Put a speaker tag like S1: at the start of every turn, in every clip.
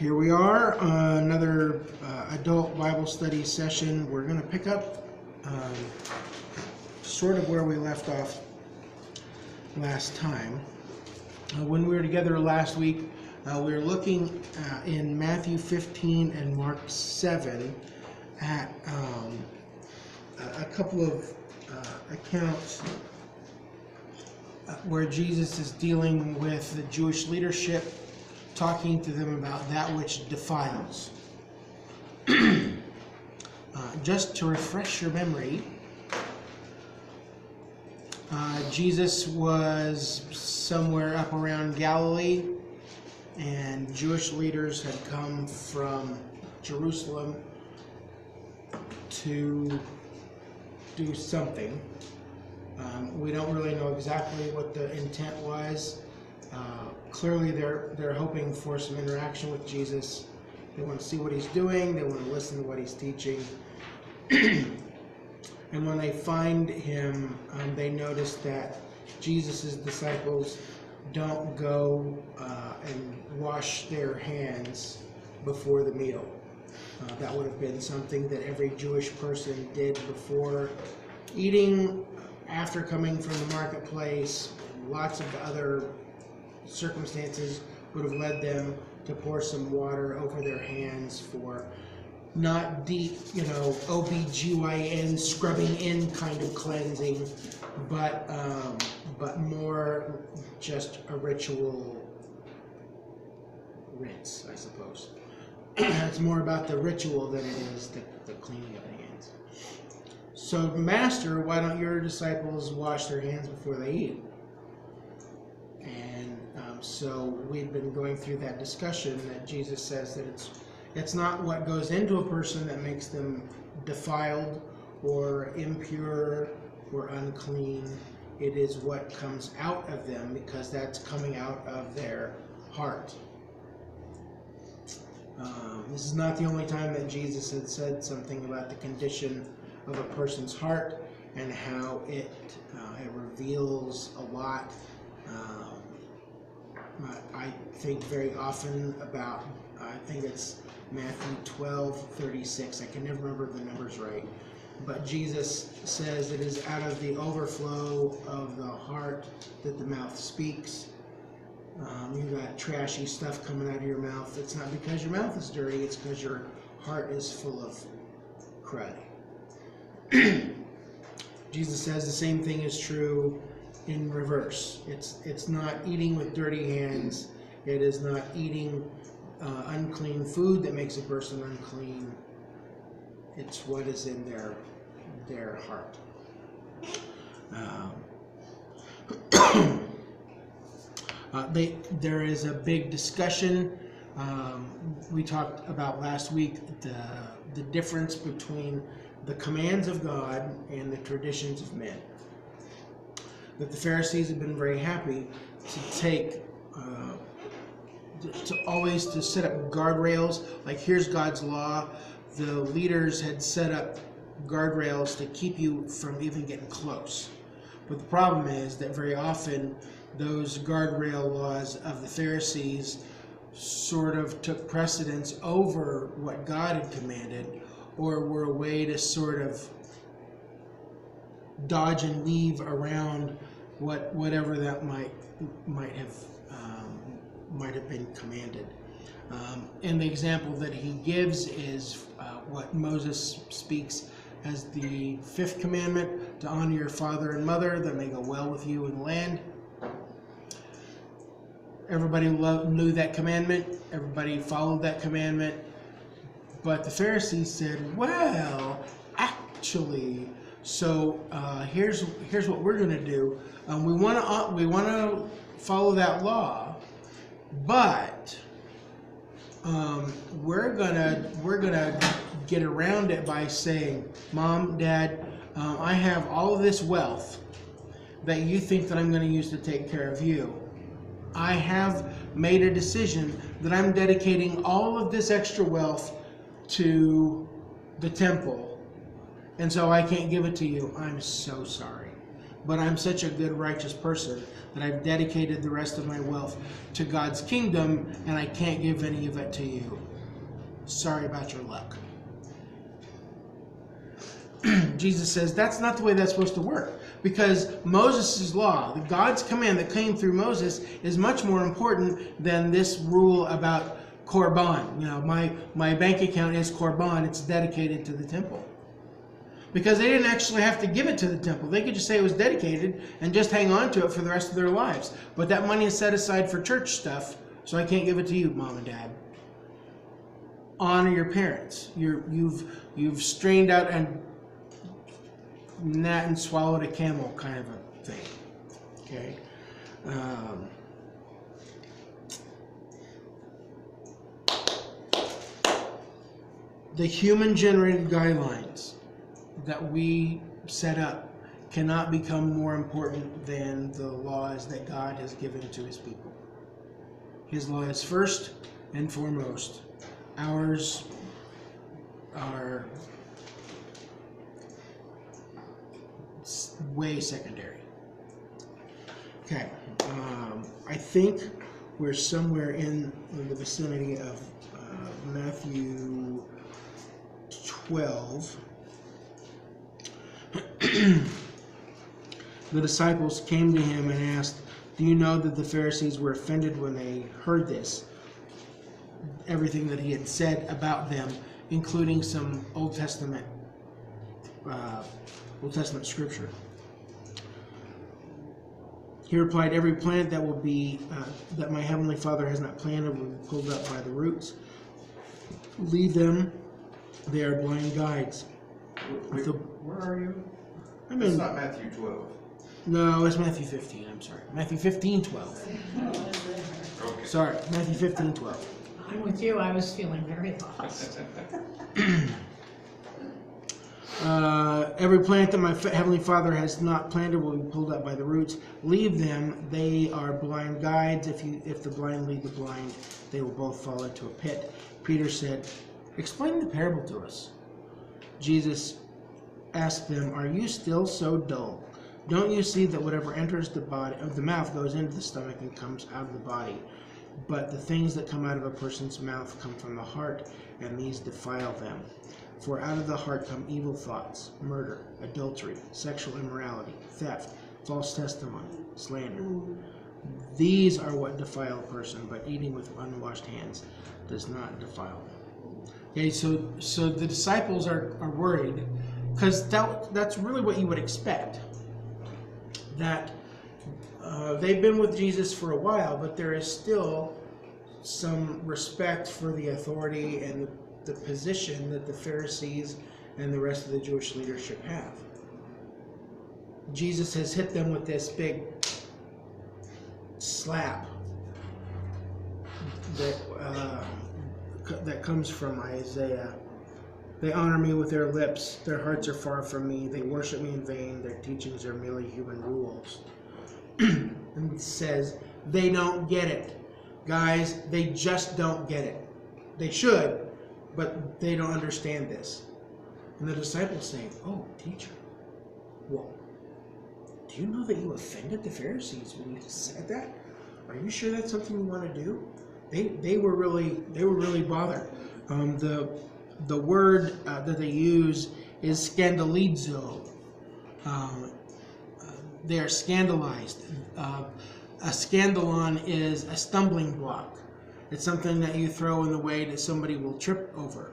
S1: Here we are, another adult Bible study session. We're going to pick up sort of where we left off last time. When we were together last week, we were looking in Matthew 15 and Mark 7 at a couple of accounts where Jesus is dealing with the Jewish leadership, talking to them about that which defiles. Just to refresh your memory, Jesus was somewhere up around Galilee, and Jewish leaders had come from Jerusalem to do something. We don't really know exactly what the intent was. Clearly they're hoping for some interaction with Jesus. They want to see what he's doing. They want to listen to what he's teaching. And when they find him, they notice that Jesus' disciples don't go and wash their hands before the meal. That would have been something that every Jewish person did before eating, after coming from the marketplace. Lots of other circumstances would have led them to pour some water over their hands for not deep, OBGYN scrubbing in kind of cleansing, but more just a ritual rinse, I suppose. It's more about the ritual than it is the cleaning of the hands. So, Master, why don't your disciples wash their hands before they eat? And so we've been going through that discussion that Jesus says that it's not what goes into a person that makes them defiled or impure or unclean. It is what comes out of them, because that's coming out of their heart. This is not the only time that Jesus had said something about the condition of a person's heart and how it reveals a lot. I think very often about, I think it's Matthew 12:36. I can never remember the numbers right. But Jesus says it is out of the overflow of the heart that the mouth speaks. You got trashy stuff coming out of your mouth. It's not because your mouth is dirty, it's because your heart is full of crud. Jesus says the same thing is true in reverse. It's not eating with dirty hands. It is not eating unclean food that makes a person unclean. It's what is in their heart. There is a big discussion. We talked about last week the difference between the commands of God and the traditions of men. That the Pharisees have been very happy to take, to set up guardrails. Like, here's God's law. The leaders had set up guardrails to keep you from even getting close. But the problem is that very often those guardrail laws of the Pharisees sort of took precedence over what God had commanded, or were a way to sort of dodge and weave around whatever that might have been commanded. And the example that he gives is what Moses speaks as the 5th commandment, to honor your father and mother, that may go well with you in the land. Everybody knew that commandment. Everybody followed that commandment. But the Pharisees said, well, actually, so here's what we're going to do. We want to follow that law, but we're gonna get around it by saying, Mom, Dad, I have all of this wealth that you think that I'm going to use to take care of you. I have made a decision that I'm dedicating all of this extra wealth to the temple, and so I can't give it to you. I'm so sorry. but I'm such a good, righteous person that I've dedicated the rest of my wealth to God's kingdom, and I can't give any of it to you. Sorry about your luck. Jesus says that's not the way that's supposed to work, because Moses' law, God's command that came through Moses, is much more important than this rule about Korban. You know, my bank account is Korban. It's dedicated to the temple. Because they didn't actually have to give it to the temple. They could just say it was dedicated and just hang on to it for the rest of their lives. But that money is set aside for church stuff, so I can't give it to you, Mom and Dad. Honor your parents. You've strained out and gnat and swallowed a camel kind of a thing. Okay? The human-generated guidelines that we set up cannot become more important than the laws that God has given to his people. His law is first and foremost. Ours are way secondary. Okay, I think we're somewhere in the vicinity of Matthew 12. The disciples came to him and asked, "Do you know that the Pharisees were offended when they heard this?" Everything that he had said about them, including some Old Testament scripture. He replied, "Every plant that will be that my heavenly Father has not planted will be pulled up by the roots. Leave them; they are blind guides."
S2: Wait, where are you?
S1: It's
S2: not Matthew 12.
S1: No, it's Matthew 15. I'm sorry, Matthew 15:12.
S2: Okay.
S1: Sorry, Matthew 15:12.
S3: I'm with you. I was feeling very lost.
S1: Every plant that my heavenly Father has not planted will be pulled up by the roots. Leave them; they are blind guides. If the blind lead the blind, they will both fall into a pit. Peter said, "Explain the parable to us." Jesus asked them, "Are you still so dull? Don't you see that whatever enters the mouth goes into the stomach and comes out of the body? But the things that come out of a person's mouth come from the heart, and these defile them. For out of the heart come evil thoughts, murder, adultery, sexual immorality, theft, false testimony, slander. These are what defile a person, but eating with unwashed hands does not defile them." Okay, so the disciples are worried, because that's really what you would expect. That they've been with Jesus for a while, but there is still some respect for the authority and the position that the Pharisees and the rest of the Jewish leadership have. Jesus has hit them with this big slap that comes from Isaiah. "They honor me with their lips. Their hearts are far from me. They worship me in vain. Their teachings are merely human rules." And it says, they don't get it. Guys, they just don't get it. They should, but they don't understand this. And the disciples say, "Oh, teacher, well, do you know that you offended the Pharisees when you said that? Are you sure that's something you want to do?" They were really bothered. The word that they use is scandalizo. They are scandalized. A scandalon is a stumbling block. It's something that you throw in the way that somebody will trip over.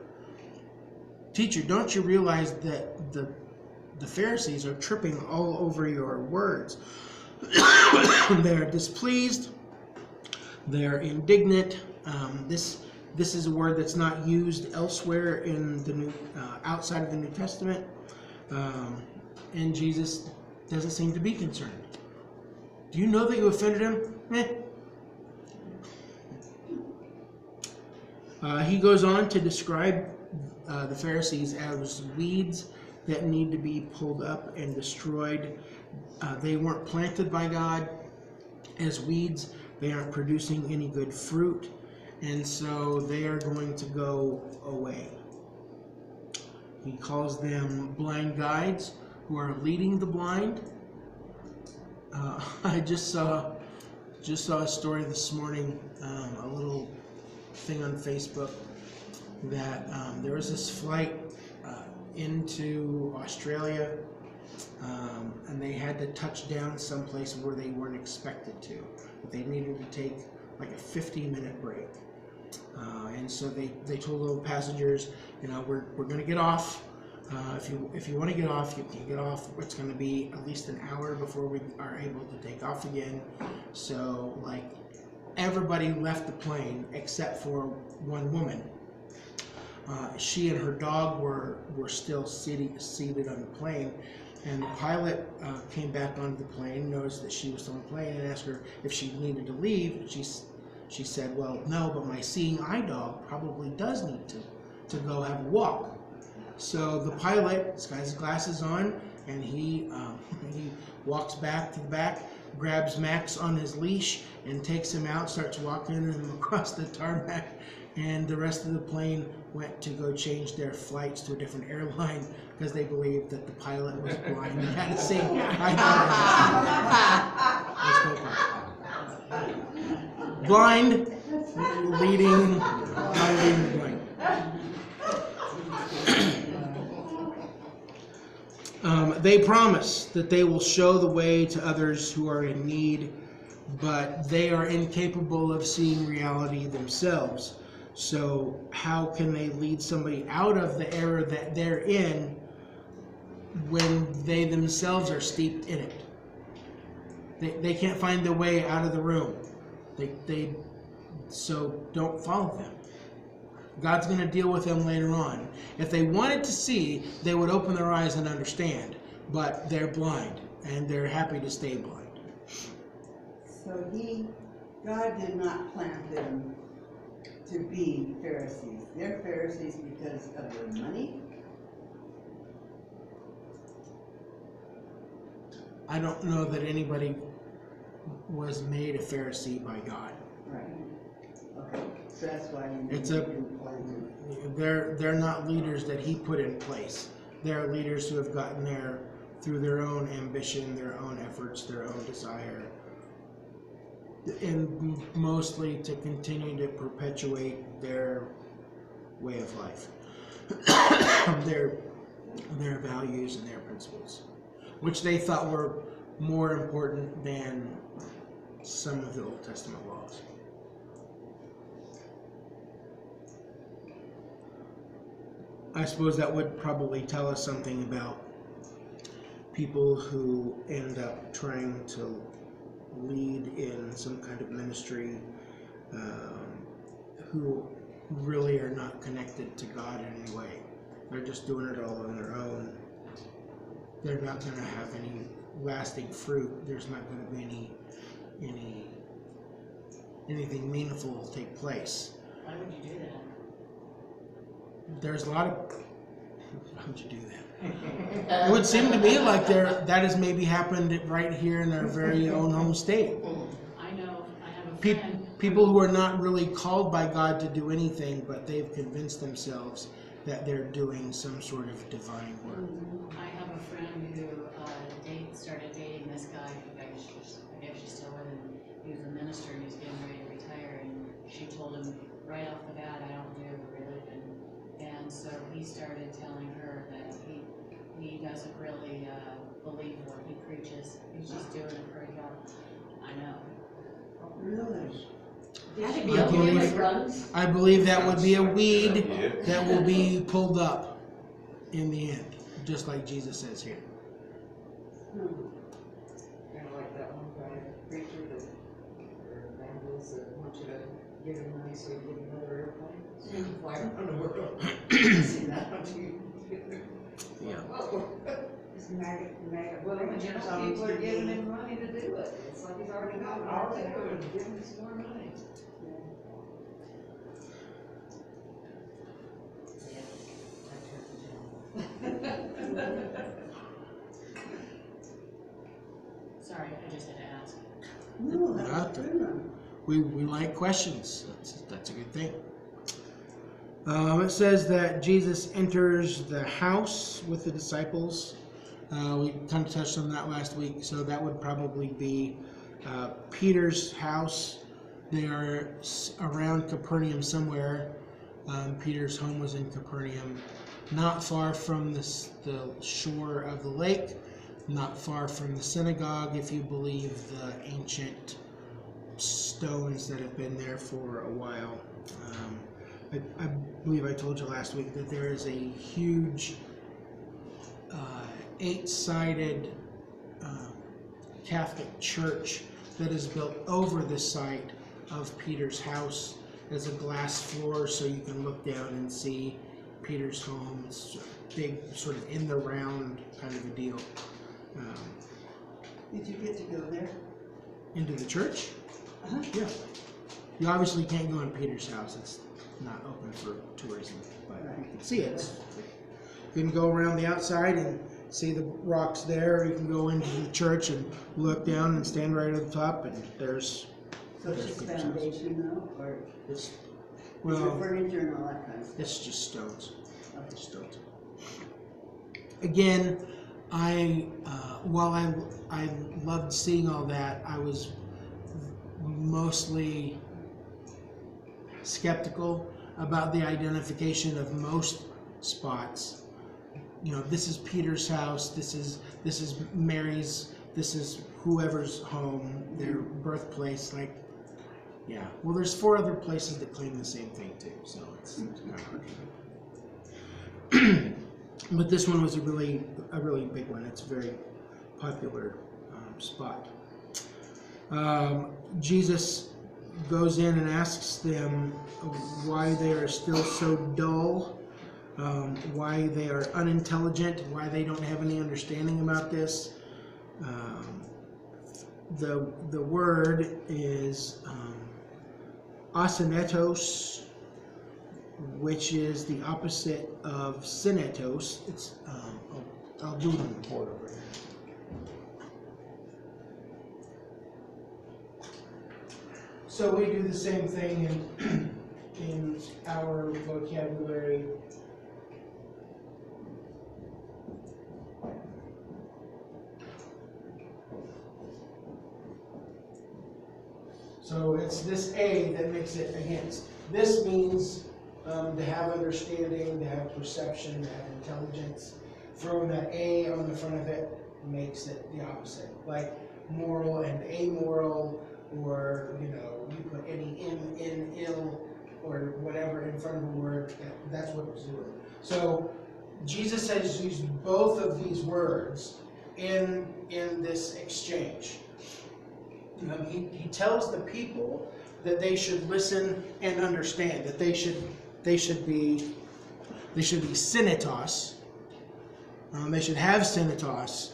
S1: "Teacher, don't you realize that the Pharisees are tripping all over your words?" They're displeased. They're indignant. This is a word that's not used elsewhere in the outside of the New Testament, and Jesus doesn't seem to be concerned. "Do you know that you offended him?" He goes on to describe the Pharisees as weeds that need to be pulled up and destroyed. They weren't planted by God as weeds. They aren't producing any good fruit, and so they are going to go away. He calls them blind guides who are leading the blind. I just saw a story this morning, a little thing on Facebook that there was this flight into Australia, and they had to touch down someplace where they weren't expected to. But they needed to take like a 15-minute break. And so they told all the passengers, we're going to get off. If you want to get off, you can get off. It's going to be at least an hour before we are able to take off again. So like everybody left the plane except for one woman. She and her dog were still seated on the plane, and the pilot came back onto the plane, noticed that she was still on the plane, and asked her if she needed to leave. She said, well, no, but my seeing eye dog probably does need to go have a walk. So the pilot, this guy's glasses on, and he walks back to the back, grabs Max on his leash, and takes him out, starts walking him across the tarmac, and the rest of the plane went to go change their flights to a different airline because they believed that the pilot was blind and had to see eye dog. Blind, leading the plane. They promise that they will show the way to others who are in need, but they are incapable of seeing reality themselves. So how can they lead somebody out of the error that they're in when they themselves are steeped in it? They can't find their way out of the room. So don't follow them. God's going to deal with them later on. If they wanted to see, they would open their eyes and understand. But they're blind, and they're happy to stay blind.
S4: So God did not plant them to be Pharisees. They're Pharisees because of their money.
S1: I don't know that anybody was made a Pharisee by God.
S4: Right. Okay. So that's why you
S1: It's
S4: didn't plant them.
S1: They're not leaders that He put in place. They're leaders who have gotten there through their own ambition, their own efforts, their own desire, and mostly to continue to perpetuate their way of life, their values and their principles, which they thought were more important than some of the Old Testament laws. I suppose that would probably tell us something about people who end up trying to lead in some kind of ministry, who really are not connected to God in any way. They're just doing it all on their own. They're not going to have any lasting fruit. There's not going to be anything meaningful take place.
S3: Why would you do that?
S1: There's a lot of... Why would you do that? It would seem to me like that has maybe happened right here in our very own home state.
S3: I know, I have a friend.
S1: People who are not really called by God to do anything, but they've convinced themselves that they're doing some sort of divine work.
S3: I have a friend who started dating this guy. I guess she's still with him. He was a minister and he was getting ready to retire, and she told him right off the bat, I don't do religion. And so he started telling her that he doesn't really believe what he preaches. He's just doing it for a job. I know.
S4: Really?
S1: I believe that would be a weed that will be pulled up in the end, just like Jesus says here.
S5: Kind of like that one guy, preacher that, or evangelist that wants you to give him money so you get another airplane. So you can fly around the world. See that on TV?
S1: Yeah.
S5: Whoa.
S4: It's mega.
S5: Well, you know, people are giving him money to do it. It's like he's already got it all there and give him some more money.
S3: Sorry, I just had to ask.
S4: No, that's a good one.
S1: We like questions. That's a good thing. It says that Jesus enters the house with the disciples, We kind of touched on that last week, so that would probably be Peter's house. They are around Capernaum somewhere. Peter's home was in Capernaum, not far from the shore of the lake, not far from the synagogue, if you believe the ancient stones that have been there for a while. I believe I told you last week that there is a huge 8-sided Catholic church that is built over the site of Peter's house. There's a glass floor so you can look down and see Peter's home. It's a big, sort of in the round kind of a deal.
S4: Did you get to go there?
S1: Into the church?
S4: Uh-huh.
S1: Yeah. You obviously can't go in Peter's house. It's not open for tourism, but you can see it. You can go around the outside and see the rocks there. You can go into the church and look down and stand right at the top, and there's
S4: So it's just
S1: Peter's house.
S4: foundation though, or
S1: It's,
S4: is there
S1: well,
S4: furniture and all that kind of stuff?
S1: it's just stones.
S4: Okay.
S1: It's stones. Again, while I loved seeing all that, I was mostly skeptical about the identification of most spots. You know, this is Peter's house, this is Mary's, this is whoever's home, their birthplace, like, yeah. Well, there's 4 other places that claim the same thing too, so it's kind of hard. But this one was a really big one. It's a very popular spot. Jesus goes in and asks them why they are still so dull, why they are unintelligent, why they don't have any understanding about this. The word is asinetos, which is the opposite of synetos. It's I'll do it on the board over here. So we do the same thing in our vocabulary. So it's this A that makes it against. This means to have understanding, to have perception, to have intelligence. Throwing that A on the front of it makes it the opposite. Like moral and amoral, or you put any in, ill, or whatever in front of a word. That's what it's doing. So Jesus has used both of these words in this exchange. He tells the people that they should listen and understand, that they should be synetos. They should have synetos.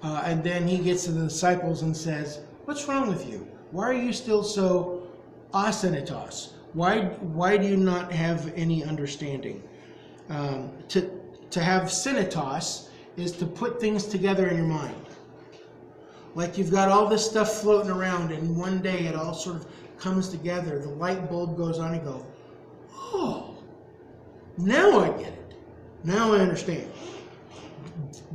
S1: And then he gets to the disciples and says, "What's wrong with you? Why are you still so asynetos? Why do you not have any understanding?" To have synetos is to put things together in your mind. Like you've got all this stuff floating around, and one day it all sort of comes together. The light bulb goes on, and you go, "Oh, now I get it. Now I understand."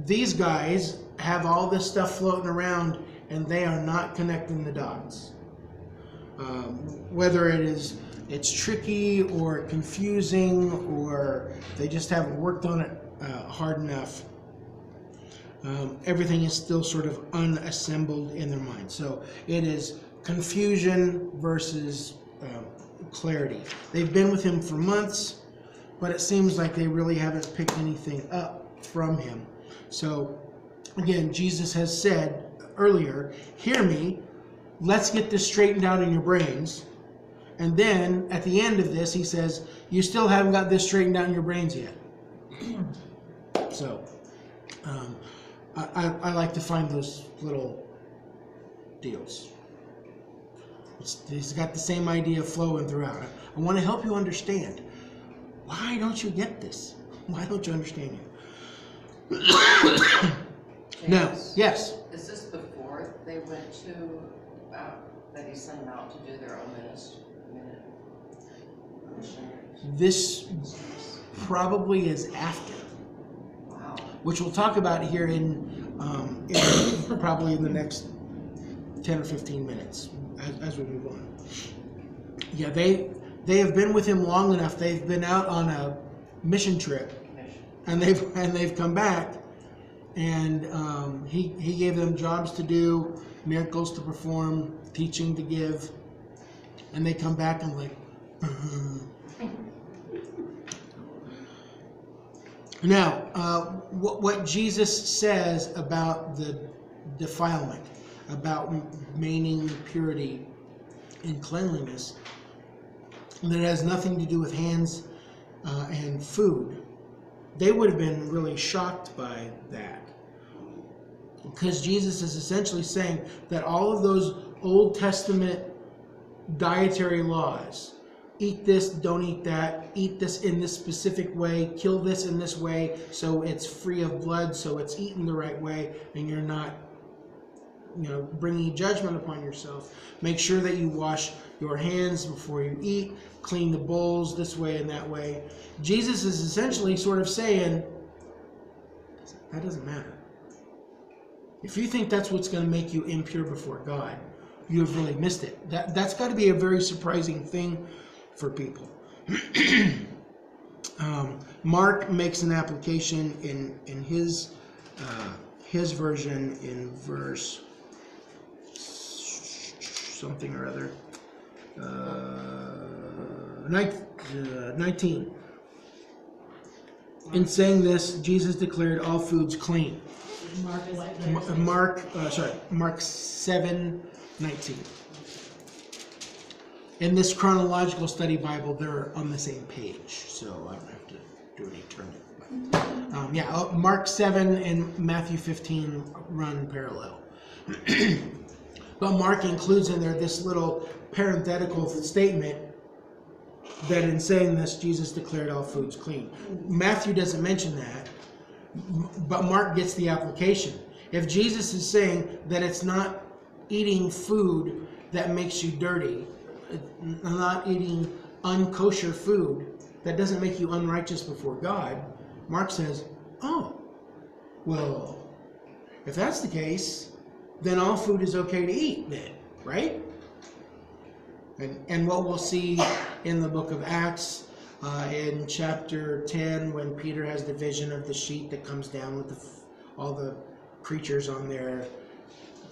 S1: These guys have all this stuff floating around, and they are not connecting the dots. Whether it's tricky or confusing, or they just haven't worked on it hard enough. Everything is still sort of unassembled in their mind. So it is confusion versus clarity. They've been with him for months, but it seems like they really haven't picked anything up from him. So again, Jesus has said earlier, "Hear me, let's get this straightened out in your brains." And then at the end of this, he says, "You still haven't got this straightened out in your brains yet." So I like to find those little deals. He's got the same idea flowing throughout. I want to help you understand. Why don't you get this? Why don't you understand it? No. Yes.
S5: Is this before they went to, that he sent them out to do their own ministry?
S1: This probably is after,
S5: Wow.
S1: which we'll talk about here in probably in the next 10 or 15 minutes as we move on. Yeah, they have been with him long enough. They've been out on a mission trip, and they've come back, and he gave them jobs to do, miracles to perform, teaching to give, and they come back and like. Now, what Jesus says about the defilement, about maintaining purity and cleanliness, that has nothing to do with hands and food, they would have been really shocked by that. Because Jesus is essentially saying that all of those Old Testament dietary laws, eat this, don't eat that, eat this in this specific way, kill this in this way, so it's free of blood, so it's eaten the right way, and you're not, bringing judgment upon yourself. Make sure that you wash your hands before you eat, clean the bowls this way and that way. Jesus is essentially sort of saying, that doesn't matter. If you think that's what's going to make you impure before God, you have really missed it. That's got to be a very surprising thing for people. Mark makes an application in his version in verse something or other, 19. In saying this, Jesus declared all foods clean. Mark 7:19. In this chronological study Bible, they're on the same page, so I don't have to do any turning. Mark 7 and Matthew 15 run parallel. But Mark includes in there this little parenthetical statement that in saying this, Jesus declared all foods clean. Matthew doesn't mention that, but Mark gets the application. If Jesus is saying that it's not eating food that makes you dirty, not eating unkosher food that doesn't make you unrighteous before God, Mark says, oh, well, if that's the case, then all food is okay to eat then, right? And what we'll see in the book of Acts, in chapter 10, when Peter has the vision of the sheet that comes down with all the creatures on there,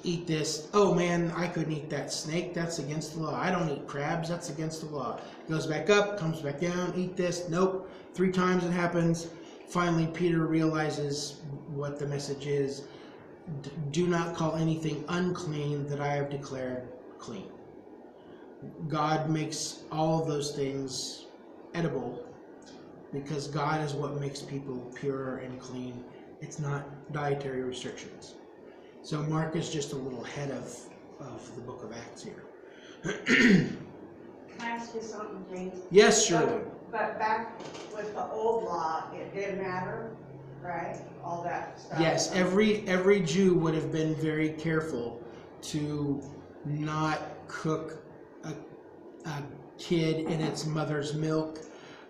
S1: eat this. Oh man, I couldn't eat that snake. That's against the law. I don't eat crabs. That's against the law. Goes back up, comes back down, eat this. Nope. 3 times it happens. Finally, Peter realizes what the message is. Do not call anything unclean that I have declared clean. God makes all of those things edible because God is what makes people pure and clean. It's not dietary restrictions. So Mark is just a little ahead of the book of Acts here.
S6: Can I ask you something, James?
S1: Yes, surely.
S6: But back with the old law, it didn't matter, right? All that stuff.
S1: Yes, every Jew would have been very careful to not cook a kid in its mother's milk,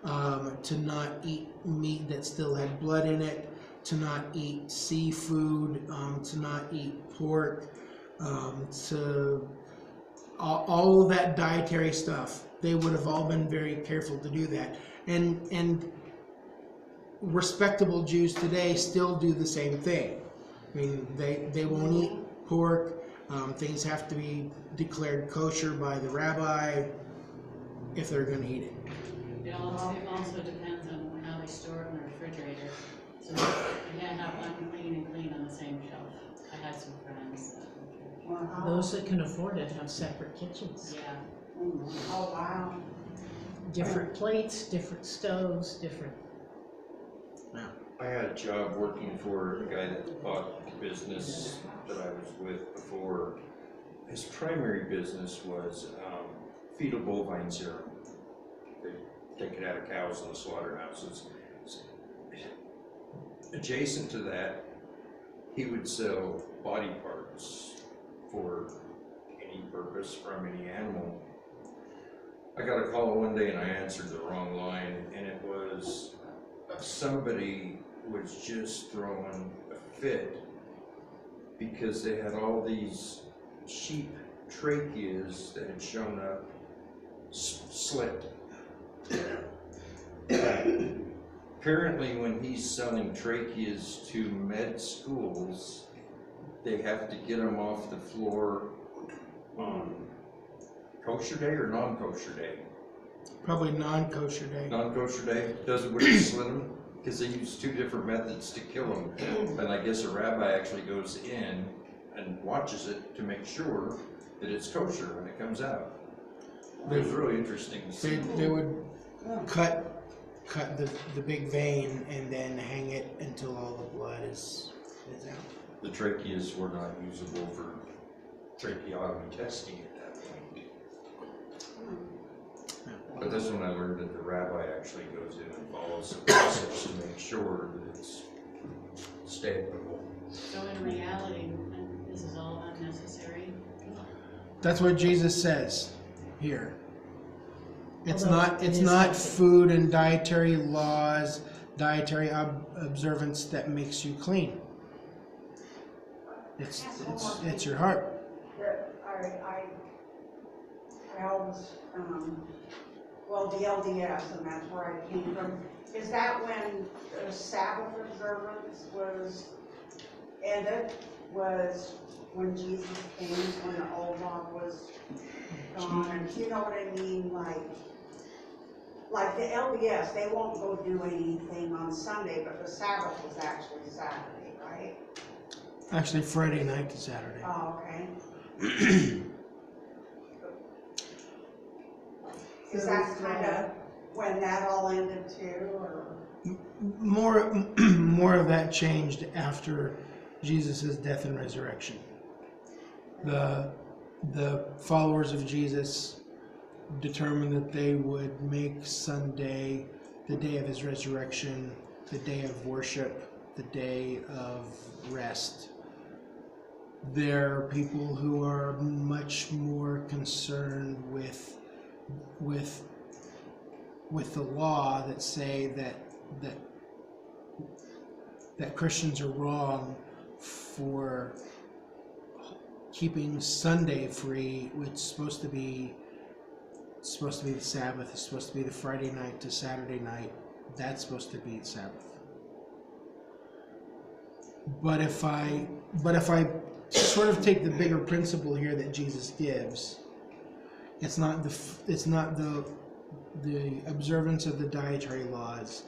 S1: to not eat meat that still had blood in it, to not eat seafood, to not eat pork, to all of that dietary stuff. They would have all been very careful to do that. And respectable Jews today still do the same thing. I mean, they won't eat pork. Things have to be declared kosher by the rabbi if they're going to eat it.
S3: It also depends on how they store it in the refrigerator. So you can't have unclean and clean on the same shelf. I had some friends that
S5: Those that can afford it have separate kitchens.
S3: yeah.
S6: Oh, wow.
S5: Different plates, different stoves, different.
S2: I had a job working for a guy that bought the business that I was with before. His primary business was fetal bovine serum. They take it out of cows in the slaughterhouses. Adjacent to that, he would sell body parts for any purpose from any animal. I got a call one day and I answered the wrong line, and it was somebody was just throwing a fit because they had all these sheep tracheas that had shown up slit. Apparently, when he's selling tracheas to med schools, they have to get them off the floor on kosher day or non-kosher day?
S1: Probably non-kosher day.
S2: Non-kosher day, doesn't would slit them? Because they use two different methods to kill them. And I guess a rabbi actually goes in and watches it to make sure that it's kosher when it comes out. It was really interesting to see.
S1: They would cut the big vein and then hang it until all the blood is out.
S2: The tracheas were not usable for tracheotomy testing at that point. But this one I learned that the rabbi actually goes in and follows the process to make sure that it's stable.
S3: So in reality, this is all unnecessary.
S1: That's what Jesus says here. It's
S5: Although
S1: not
S5: something.
S1: food and dietary laws, dietary observance that makes you clean. It's your heart.
S6: I always, well, the LDS, and that's where I came from. Is that when the Sabbath observance was ended? Was when Jesus came, when the old law was gone? And you know what I mean? Like the LDS, they won't go do anything on Sunday, but the Sabbath was actually Saturday, right?
S1: Actually, Friday night to Saturday.
S6: Oh, okay. Is that kind of when that all ended too, or?
S1: More of that changed after Jesus' death and resurrection. The followers of Jesus determined that they would make Sunday, the day of his resurrection, the day of worship, the day of rest. There are people who are much more concerned with the law that say that Christians are wrong for keeping Sunday free, which is supposed to be the Sabbath. It's supposed to be the Friday night to Saturday night. That's supposed to be the Sabbath. But if I sort of take the bigger principle here that Jesus gives, it's not the observance of the dietary laws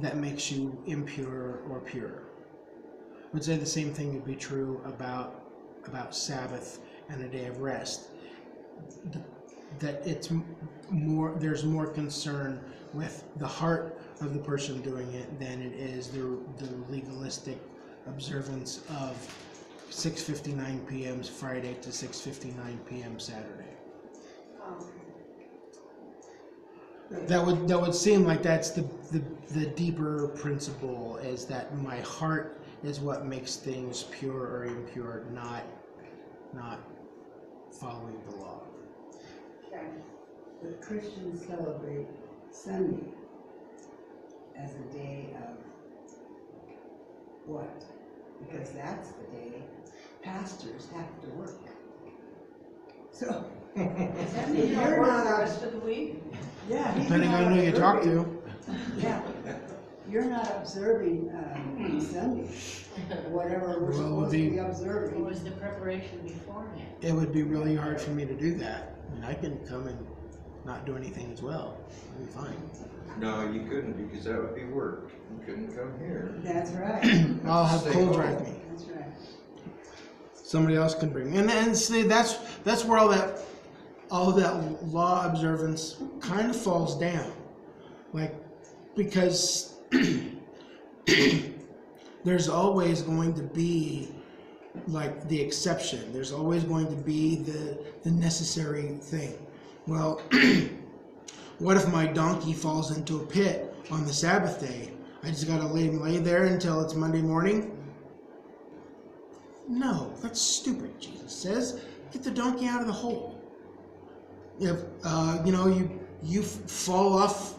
S1: that makes you impure or pure. I would say the same thing would be true about Sabbath and a day of rest. That it's more, there's more concern with the heart of the person doing it than it is the legalistic observance of 6:59 p.m. Friday to 6:59 p.m. Saturday. That would seem like that's the deeper principle, is that my heart is what makes things pure or impure, not following the law.
S6: Okay.
S4: But Christians celebrate Sunday as a day of what? Because that's the day pastors have to work. So,
S6: Does that
S4: mean you're
S6: work
S4: not
S6: the
S4: a-
S6: rest of the week?
S4: yeah. he's
S1: Depending
S4: not
S1: on who you talk
S4: observing-
S1: to.
S4: Yeah, you're not observing Sunday, whatever we're
S1: Well,
S4: supposed to be
S3: What
S4: observing.
S3: was the preparation beforehand?
S1: It would be really hard for me to do that. I mean, I can come and not do anything as well. I'd be fine.
S2: No, you couldn't, because that would be work. You couldn't come here.
S4: That's right,
S1: I'll have
S2: Stay
S1: Cole
S2: home.
S1: drive me.
S4: that's right.
S1: Somebody else can bring. And see, that's where all that law observance kind of falls down. Like, because there's always going to be like the exception. There's always going to be the necessary thing. Well, what if my donkey falls into a pit on the Sabbath day? I just gotta lay there until it's Monday morning? No, that's stupid, Jesus says. Get the donkey out of the hole. If you fall off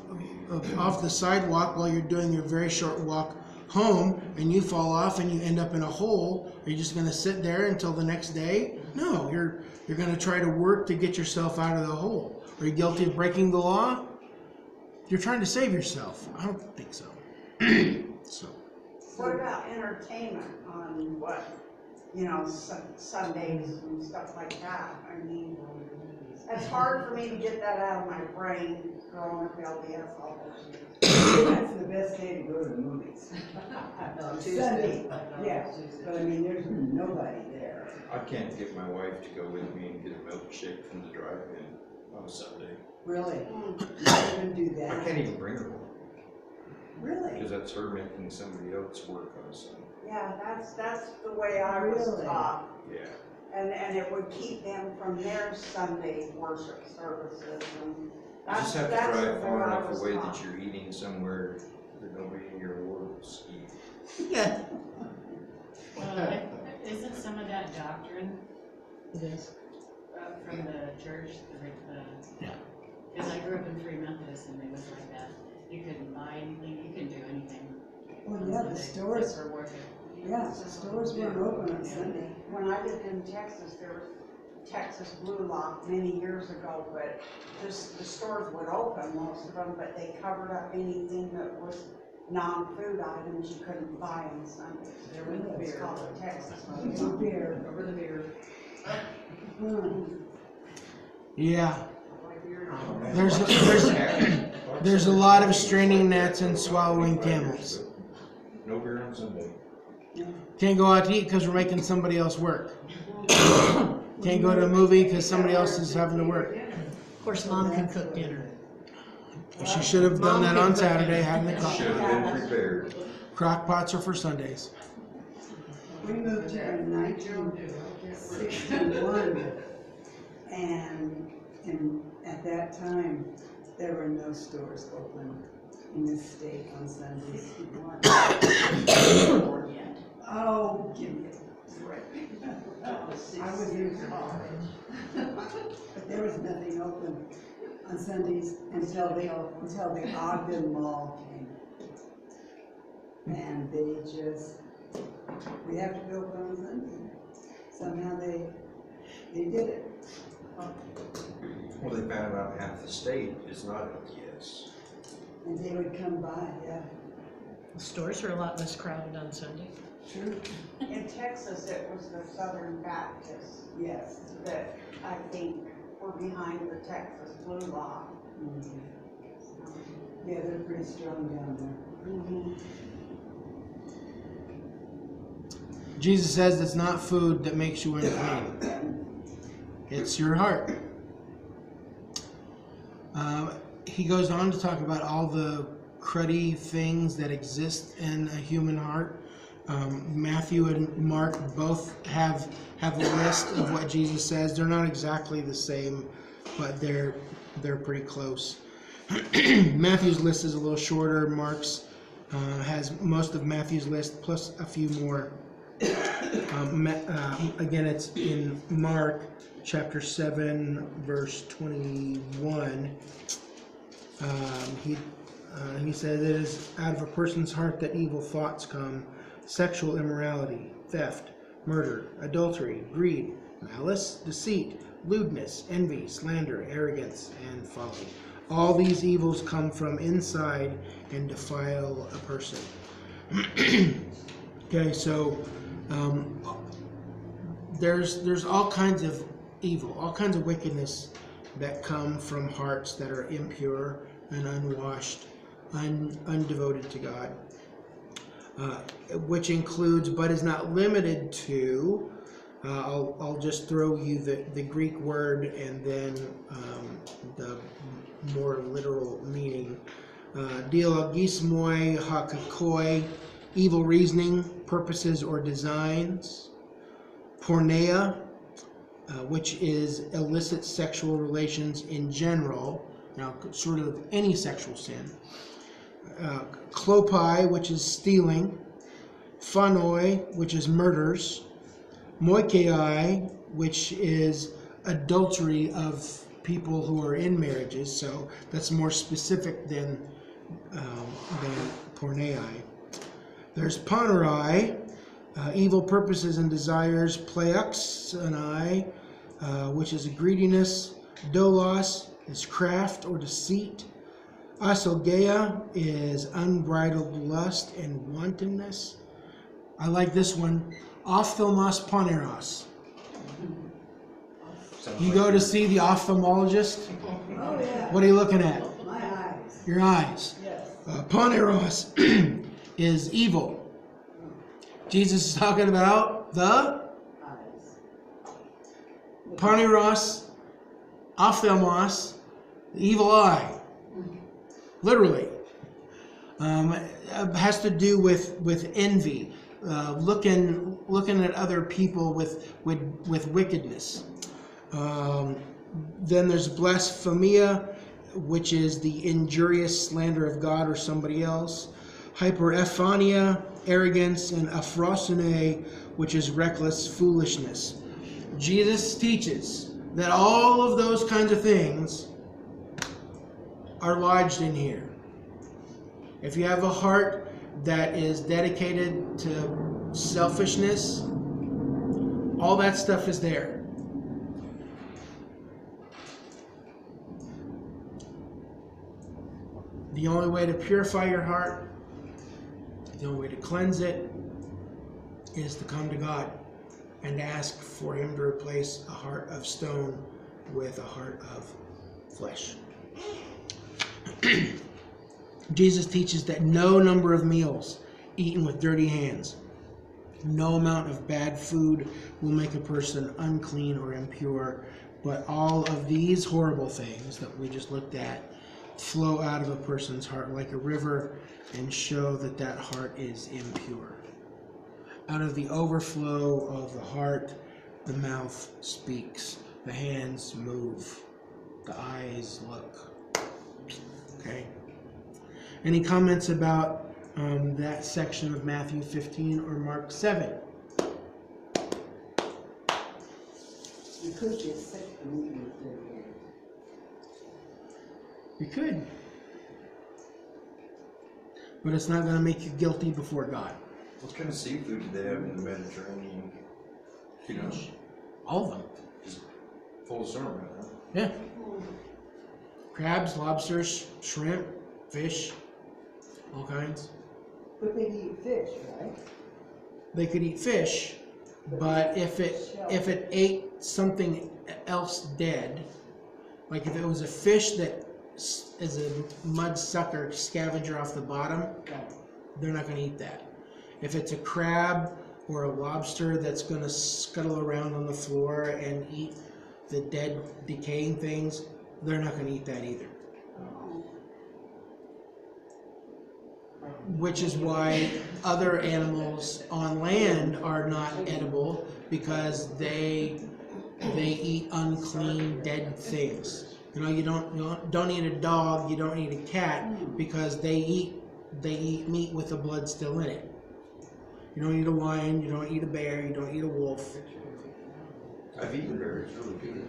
S1: the sidewalk while you're doing your very short walk home and you fall off and you end up in a hole, are you just going to sit there until the next day? No, you're going to try to work to get yourself out of the hole. Are you guilty of breaking the law? You're trying to save yourself. I don't think so. So.
S6: What about entertainment on Sundays and stuff like that? I mean, it's hard for me to get that out of my brain growing up LDS all those years.
S4: That's the best day to go to the movies. Sunday, yeah, but I mean, there's nobody there.
S2: I can't get my wife to go with me and get a milkshake from the drive-in on a Sunday.
S4: Really? You can't even do
S2: I
S4: that?
S2: can't even bring her one,
S4: Really?
S2: because that's her making somebody else work on a Sunday.
S6: Yeah, that's the way I was
S4: Really?
S6: taught.
S2: Yeah.
S6: And it would keep them from their Sunday worship services, and
S2: You
S6: that's,
S2: just have to
S6: that's
S2: drive
S6: the
S2: far
S6: way I
S2: enough
S6: was
S2: away
S6: taught.
S2: that you're eating somewhere that nobody in your world will see.
S1: Yeah.
S3: Isn't some of that doctrine
S5: It is.
S3: from the church,
S1: Yeah.
S3: because I grew up in Free Methodist and it was like that. You couldn't buy anything, you couldn't do anything.
S4: Well,
S3: on
S4: yeah, the
S3: Sunday
S4: stores,
S3: except for worship.
S4: yeah, the stores weren't open on Sunday.
S6: When I lived in Texas, there was Texas Blue Lock many years ago, but the stores would open, most of them, but they covered up anything that was non-food items you couldn't buy on Sundays.
S5: There was the
S6: It's
S5: beer.
S6: called a Texas Blue
S4: It's a
S6: Lock.
S4: beer.
S5: Over the beer.
S4: Hmm.
S1: Yeah.
S5: Like beer.
S1: There's a lot of straining gnats and swallowing camels.
S2: No beer on Sunday.
S1: Can't go out to eat because we're making somebody else work. Can't go to a movie because somebody else is having to work.
S7: Of course, Mom can cook dinner.
S1: She should have done that on Saturday, having the
S2: Should
S1: crock.
S2: have been prepared.
S1: Crock pots are for Sundays.
S4: We moved here in 1961, and at that time, there were no stores open in this state on Sundays. Oh, give me a break. I was in college. But there was nothing open on Sundays until the Ogden Mall came. And they just, we have to be open on Sunday. Somehow they did it.
S2: Well, they found out half the state is not LDS.
S4: And they would come by, yeah.
S7: The stores are a lot less crowded on Sunday.
S4: True.
S6: In Texas, it was the Southern Baptists
S4: Yes.
S6: that I think were behind the Texas Blue Law.
S4: Mhm. Yeah, they're pretty strong down there.
S6: Mhm.
S1: Jesus says it's not food that makes you unclean. It's your heart. He goes on to talk about all the cruddy things that exist in a human heart. Matthew and Mark both have a list of what Jesus says. They're not exactly the same, but they're pretty close. Matthew's list is a little shorter. Mark's has most of Matthew's list plus a few more. Again, it's in Mark chapter 7, verse 21. He says, "It is out of a person's heart that evil thoughts come: sexual immorality, theft, murder, adultery, greed, malice, deceit, lewdness, envy, slander, arrogance, and folly. All these evils come from inside and defile a person." Okay, so there's all kinds of evil, all kinds of wickedness that come from hearts that are impure and unwashed, undevoted to God, which includes, but is not limited to, I'll just throw you the Greek word and then the more literal meaning. Dialogismoi hakakoi, evil reasoning, purposes or designs. Porneia, which is illicit sexual relations in general, now sort of any sexual sin. Klopai, which is stealing. Phanoi, which is murders. Moikai, which is adultery of people who are in marriages, so that's more specific than porneia. There's panerai, evil purposes and desires, pleoxenai, which is a greediness, dolos is craft or deceit, asogeia is unbridled lust and wantonness. I like this one, ophthalmos paneros. You go to see the ophthalmologist,
S4: Oh, yeah,
S1: what are you looking at?
S4: my eyes,
S1: Your eyes.
S4: yes.
S1: Paneros is evil. Jesus is talking about the
S4: Eyes.
S1: paneros, ophthalmos, the evil eye. Literally. It has to do with envy, looking at other people with wickedness. Then there's blasphemia, which is the injurious slander of God or somebody else. Hyperephania, arrogance, and aphrosine, which is reckless foolishness. Jesus teaches that all of those kinds of things are lodged in here. If you have a heart that is dedicated to selfishness, all that stuff is there. The only way to purify your heart, the only way to cleanse it, is to come to God and to ask for Him to replace a heart of stone with a heart of flesh. Jesus teaches that no number of meals eaten with dirty hands, no amount of bad food will make a person unclean or impure, but all of these horrible things that we just looked at flow out of a person's heart like a river and show that that heart is impure. Out of the overflow of the heart, the mouth speaks, the hands move, the eyes look. Okay? Any comments about that section of Matthew 15 or Mark 7?
S4: You could get sick from eating with dirty hands.
S1: You could. But it's not going to make you guilty before God.
S2: What kind of seafood do they have in the Mediterranean? You know,
S1: All of them.
S2: just full of sorrow, huh?
S1: Yeah. Crabs, lobsters, shrimp, fish, all kinds.
S4: But they eat fish, right?
S1: They could eat fish, but if it ate something else dead, like if it was a fish that is a mud sucker scavenger off the bottom,
S4: Right.
S1: they're not going to eat that. If it's a crab or a lobster that's going to scuttle around on the floor and eat the dead, decaying things, they're not going to eat that either. Which is why other animals on land are not edible, because they eat unclean, dead things. You know, you don't eat a dog, you don't eat a cat, because they eat meat with the blood still in it. You don't eat a lion, you don't eat a bear, you don't eat a wolf.
S2: I've eaten bear, it's really good.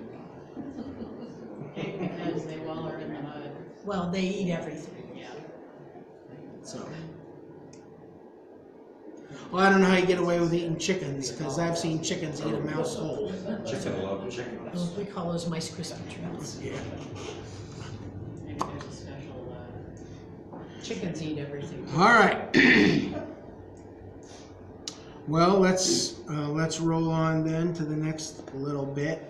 S3: Because they waller in the mud.
S7: Well, they eat everything.
S3: Yeah.
S1: So, well, I don't know how you get away with eating chickens, because I've seen chickens eat a mouse whole.
S2: Chicken love chickens.
S7: We call those Mice Krispy treats.
S1: Yeah.
S3: Maybe there's a special,
S7: Chickens eat everything.
S1: All right. Well, let's roll on then to the next little bit.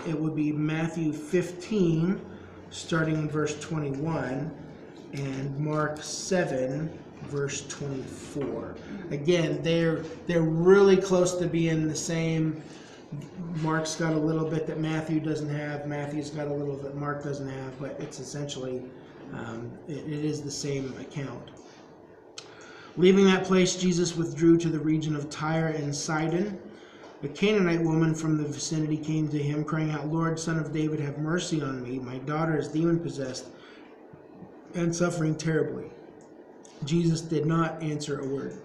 S1: It would be Matthew 15, starting in verse 21, and Mark 7, verse 24. Again, they're really close to being the same. Mark's got a little bit that Matthew doesn't have. Matthew's got a little that Mark doesn't have, but it's essentially it is the same account. Leaving that place, Jesus withdrew to the region of Tyre and Sidon. A Canaanite woman from the vicinity came to him, crying out, "Lord, Son of David, have mercy on me. My daughter is demon-possessed and suffering terribly." Jesus did not answer a word.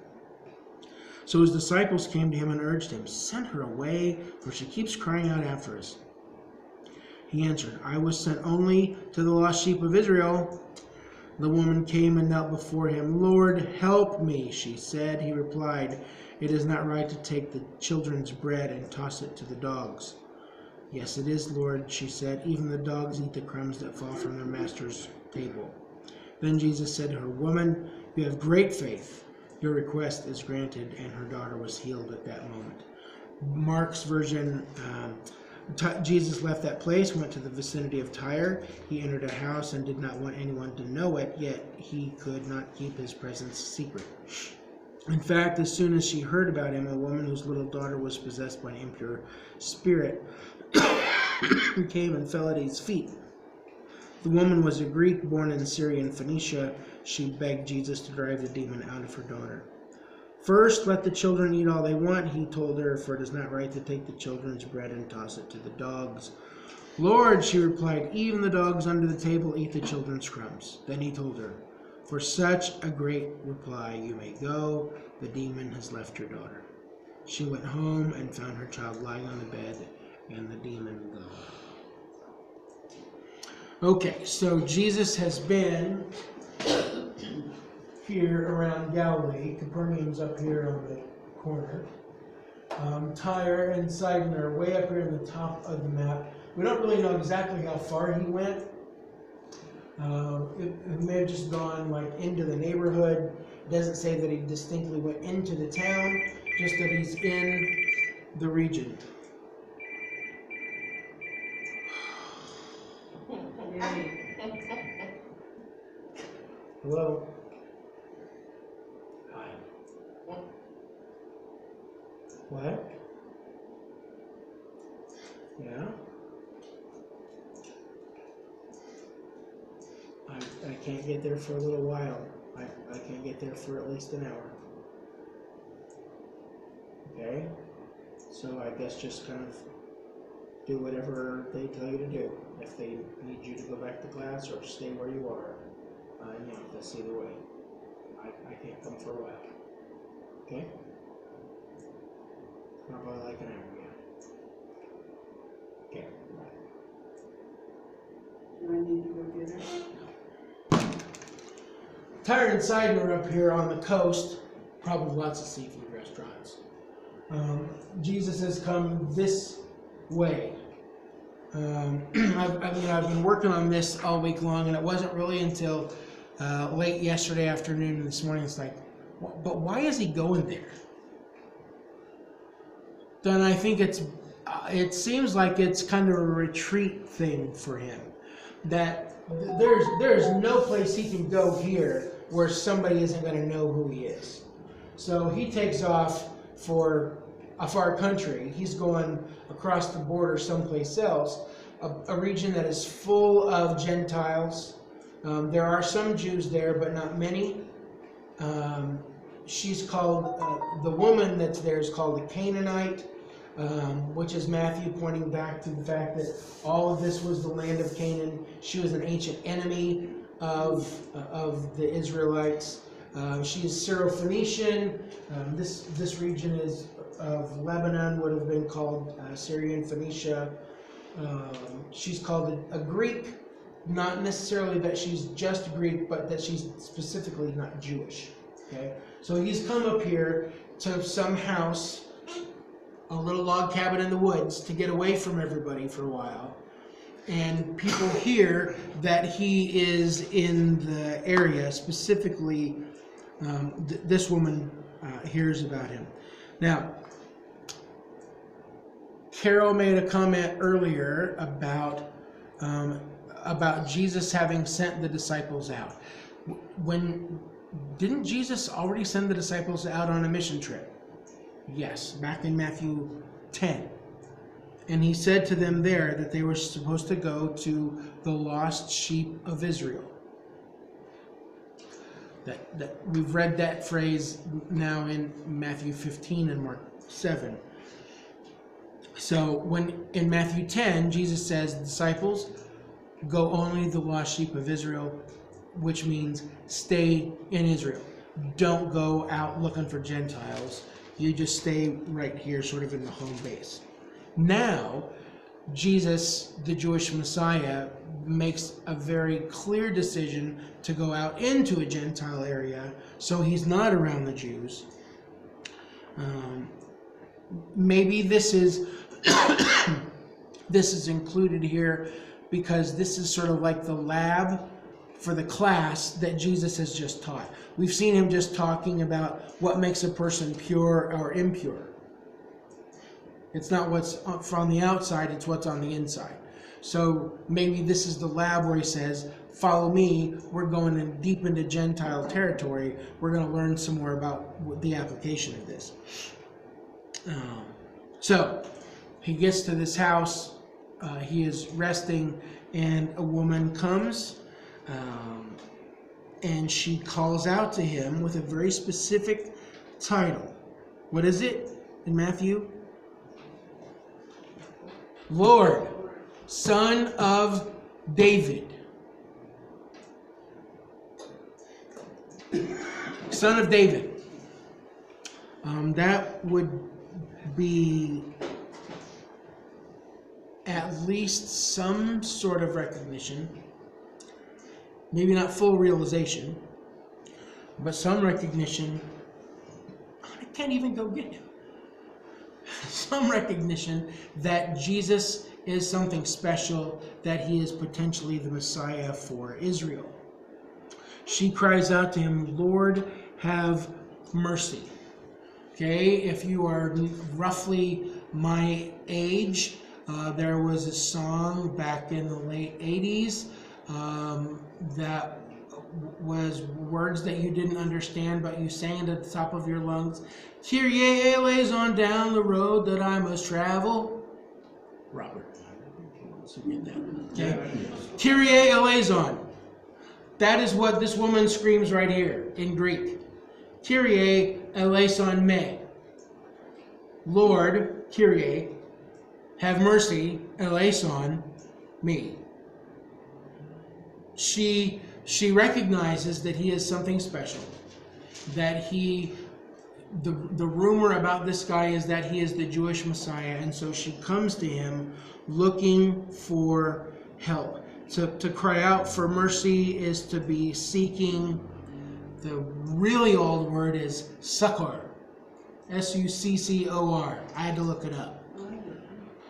S1: So his disciples came to him and urged him, "Send her away, for she keeps crying out after us." He answered, "I was sent only to the lost sheep of Israel." The woman came and knelt before him. "Lord, help me," she said. He replied, "It is not right to take the children's bread and toss it to the dogs." "Yes, it is, Lord," she said. "Even the dogs eat the crumbs that fall from their master's table." Then Jesus said to her, "Woman, you have great faith. Your request is granted," and her daughter was healed at that moment. Mark's version, Jesus left that place, went to the vicinity of Tyre. He entered a house and did not want anyone to know it, yet he could not keep his presence secret. In fact, as soon as she heard about him, a woman whose little daughter was possessed by an impure spirit came and fell at his feet. The woman was a Greek born in Syrian Phoenicia. She begged Jesus to drive the demon out of her daughter. "First, let the children eat all they want," he told her, "for it is not right to take the children's bread and toss it to the dogs." "Lord," she replied, "even the dogs under the table eat the children's crumbs." Then he told her, "For such a great reply you may go. The demon has left your daughter." She went home and found her child lying on the bed and the demon gone. Okay, so Jesus has been here around Galilee. Capernaum's up here on the corner. Tyre and Sidon are way up here in the top of the map. We don't really know exactly how far he went. It may have just gone like into the neighborhood. It doesn't say that he distinctly went into the town, just that he's in the region. Hello? Hi. What? Yeah? I can't get there for a little while. I can't get there for at least an hour. Okay? So I guess just kind of do whatever they tell you to do. If they need you to go back to class or stay where you are, that's either way. I can't come for a while. Okay? Probably like an hour, yeah. Okay.
S4: Do I need to go get her?
S1: Tyre and Sidon are up here on the coast, probably lots of seafood restaurants. Jesus has come this way. I've been working on this all week long, and it wasn't really until late yesterday afternoon and this morning. It's like, but why is he going there? Then I think it seems like it's kind of a retreat thing for him. That there's no place he can go here where somebody isn't going to know who he is. So he takes off for a far country. He's going across the border someplace else, a region that is full of Gentiles. There are some Jews there, but not many. She's called, the woman that's there is called a Canaanite, which is Matthew pointing back to the fact that all of this was the land of Canaan. She was an ancient enemy of the Israelites. She is Syro-Phoenician. This region is of Lebanon, would have been called Syrian Phoenicia. She's called a Greek, not necessarily that she's just Greek, but that she's specifically not Jewish. Okay, so he's come up here to some house, a little log cabin in the woods, to get away from everybody for a while. And people hear that he is in the area, specifically this woman hears about him. Now, Carol made a comment earlier about Jesus having sent the disciples out. Didn't Jesus already send the disciples out on a mission trip? Yes, back in Matthew 10. And he said to them there that they were supposed to go to the lost sheep of Israel. That we've read that phrase now in Matthew 15 and Mark 7. So when in Matthew 10, Jesus says, disciples, go only the lost sheep of Israel, which means stay in Israel. Don't go out looking for Gentiles. You just stay right here, sort of in the home base. Now, Jesus, the Jewish Messiah, makes a very clear decision to go out into a Gentile area, so he's not around the Jews. Maybe this is this is included here because this is sort of like the lab for the class that Jesus has just taught. We've seen him just talking about what makes a person pure or impure. It's not what's from the outside, it's what's on the inside. So maybe this is the lab where he says, follow me, we're going in deep into Gentile territory, we're going to learn some more about the application of this. So he gets to this house, he is resting, and a woman comes, and she calls out to him with a very specific title. What is it in Matthew? Lord, Son of David. Son of David. That would be at least some sort of recognition. Maybe not full realization, but some recognition. I can't even go get him. Some recognition that Jesus is something special, that he is potentially the Messiah for Israel. She cries out to him, Lord, have mercy. Okay, if you are roughly my age, there was a song back in the late 80s that was words that you didn't understand, but you sang it at the top of your lungs. Kyrie eleison, down the road that I must travel. Robert, so get that. Okay. Kyrie eleison. That is what this woman screams right here in Greek. Kyrie eleison me. Lord, Kyrie, have mercy, eleison me. She recognizes that he is something special, that the rumor about this guy is that he is the Jewish Messiah, and so she comes to him looking for help. To cry out for mercy is to be seeking, the really old word is succor, S-U-C-C-O-R. I had to look it up.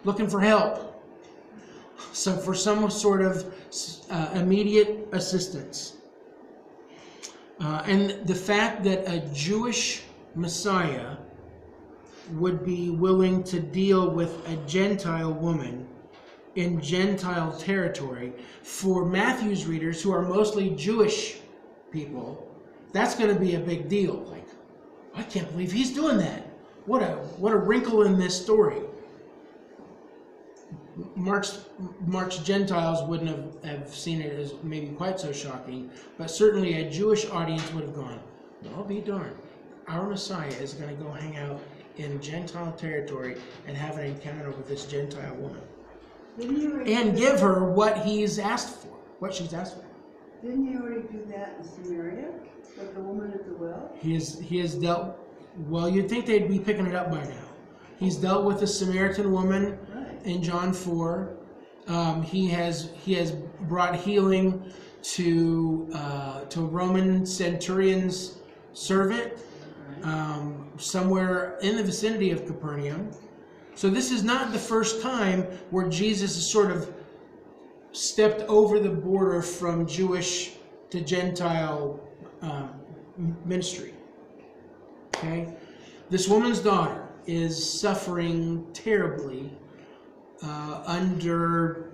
S1: Looking for help. So for some sort of immediate assistance. And the fact that a Jewish Messiah would be willing to deal with a Gentile woman in Gentile territory, for Matthew's readers, who are mostly Jewish people, that's going to be a big deal. Like, I can't believe he's doing that. What a wrinkle in this story. Mark's Gentiles wouldn't have seen it as maybe quite so shocking, but certainly a Jewish audience would have gone, well, be darned. Our Messiah is going to go hang out in Gentile territory and have an encounter with this Gentile woman. And give her what he's asked for, what she's asked for.
S4: Didn't he already do that in Samaria with the woman at the well?
S1: He has dealt, well, you'd think they'd be picking it up by now. He's dealt with the Samaritan woman in John 4. He has brought healing to Roman centurion's servant somewhere in the vicinity of Capernaum. So this is not the first time where Jesus has sort of stepped over the border from Jewish to Gentile ministry. Okay? This woman's daughter is suffering terribly under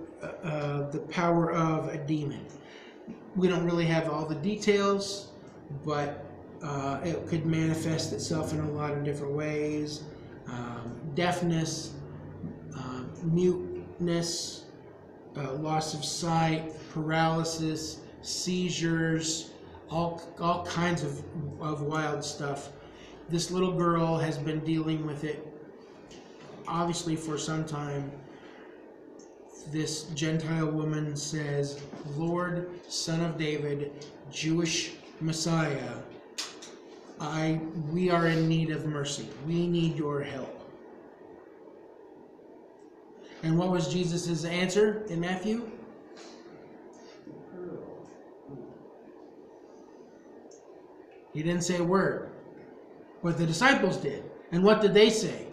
S1: the power of a demon. We don't really have all the details, but it could manifest itself in a lot of different ways. Deafness, muteness, loss of sight, paralysis, seizures, all kinds of wild stuff. This little girl has been dealing with it obviously for some time. This Gentile woman says, Lord, Son of David, Jewish Messiah, we are in need of mercy. We need your help. And what was Jesus' answer in Matthew? He didn't say a word. But the disciples did. And what did they say?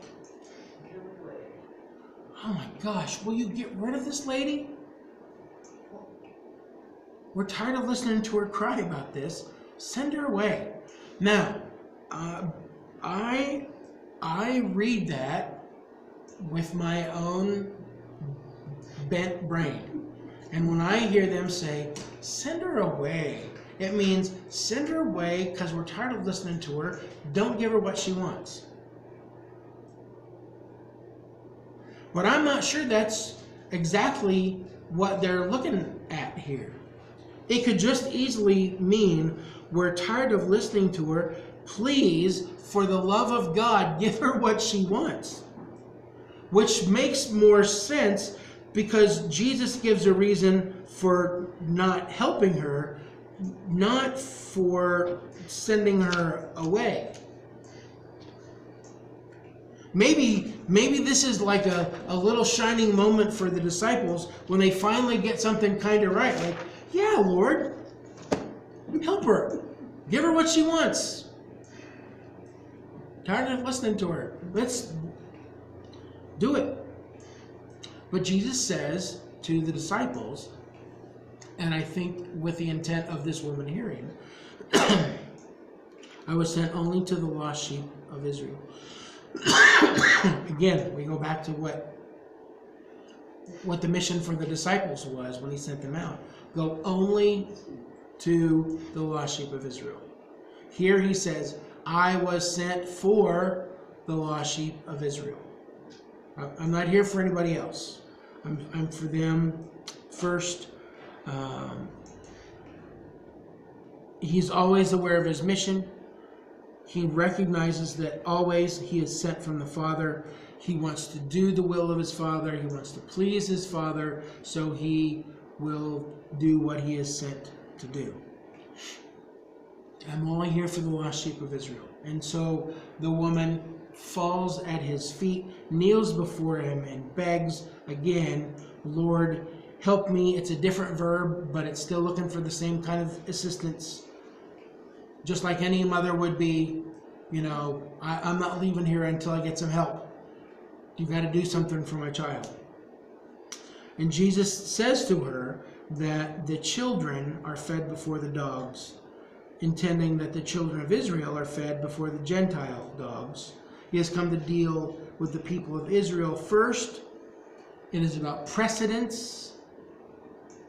S1: Oh my gosh, will you get rid of this lady? We're tired of listening to her cry about this. Send her away. Now, I read that with my own bent brain. And when I hear them say, send her away, it means send her away because we're tired of listening to her. Don't give her what she wants. But I'm not sure that's exactly what they're looking at here. It could just easily mean we're tired of listening to her. Please, for the love of God, give her what she wants. Which makes more sense because Jesus gives a reason for not helping her, not for sending her away. Maybe this is like a little shining moment for the disciples when they finally get something kind of right. Like, yeah, Lord, help her. Give her what she wants. Tired of listening to her. Let's do it. But Jesus says to the disciples, and I think with the intent of this woman hearing, I was sent only to the lost sheep of Israel. Again, we go back to what the mission for the disciples was when he sent them out. Go only to the lost sheep of Israel. Here he says, I was sent for the lost sheep of Israel. I'm not here for anybody else. I'm for them first. He's always aware of his mission. He recognizes that always he is sent from the Father. He wants to do the will of his Father. He wants to please his Father, so he will do what he is sent to do. I'm only here for the lost sheep of Israel. And so the woman falls at his feet, kneels before him, and begs again, Lord, help me. It's a different verb, but it's still looking for the same kind of assistance. Just like any mother would be, I'm not leaving here until I get some help. You've got to do something for my child. And Jesus says to her that the children are fed before the dogs, intending that the children of Israel are fed before the Gentile dogs. He has come to deal with the people of Israel first. It is about precedence.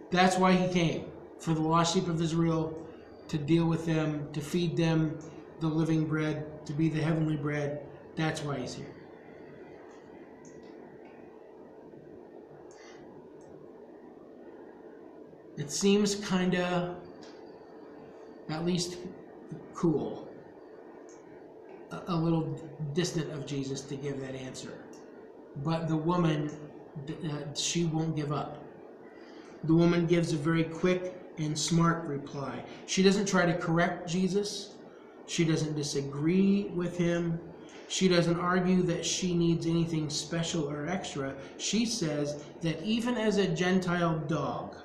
S1: That's why he came, for the lost sheep of Israel, to deal with them, to feed them the living bread, to be the heavenly bread. That's why he's here. It seems kind of, at least cool, a little distant of Jesus to give that answer. But the woman, she won't give up. The woman gives a very quick and smart reply. She doesn't try to correct Jesus. She doesn't disagree with him. She doesn't argue that she needs anything special or extra. She says that even as a Gentile dog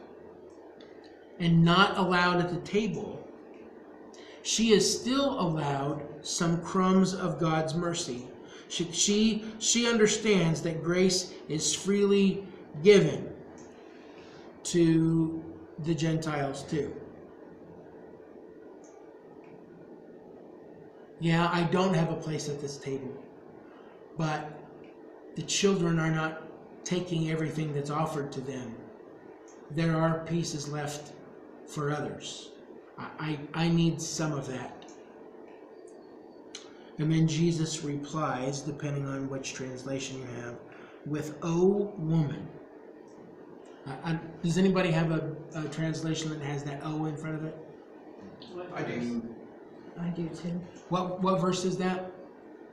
S1: and not allowed at the table, she is still allowed some crumbs of God's mercy. She understands that grace is freely given to the Gentiles too. Yeah, I don't have a place at this table, but the children are not taking everything that's offered to them. There are pieces left for others. I need some of that. And then Jesus replies, depending on which translation you have, with, "O woman." Does anybody have a translation that has that O in front of it?
S2: I do.
S7: I do too.
S1: What verse is that?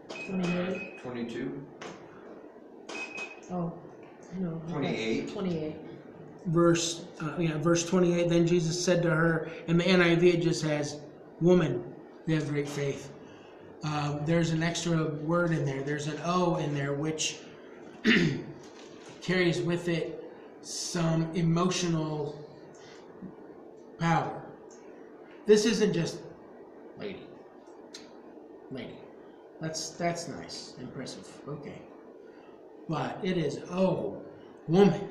S7: 28.
S2: 22,
S7: Oh, no.
S2: 28.
S7: 28.
S1: Verse 28. Then Jesus said to her, and the NIV it just has, "Woman, you have great faith." There's an extra word in there. There's an O in there, which carries with it some emotional power. This isn't just lady. That's nice, impressive, okay. But it is, oh, woman.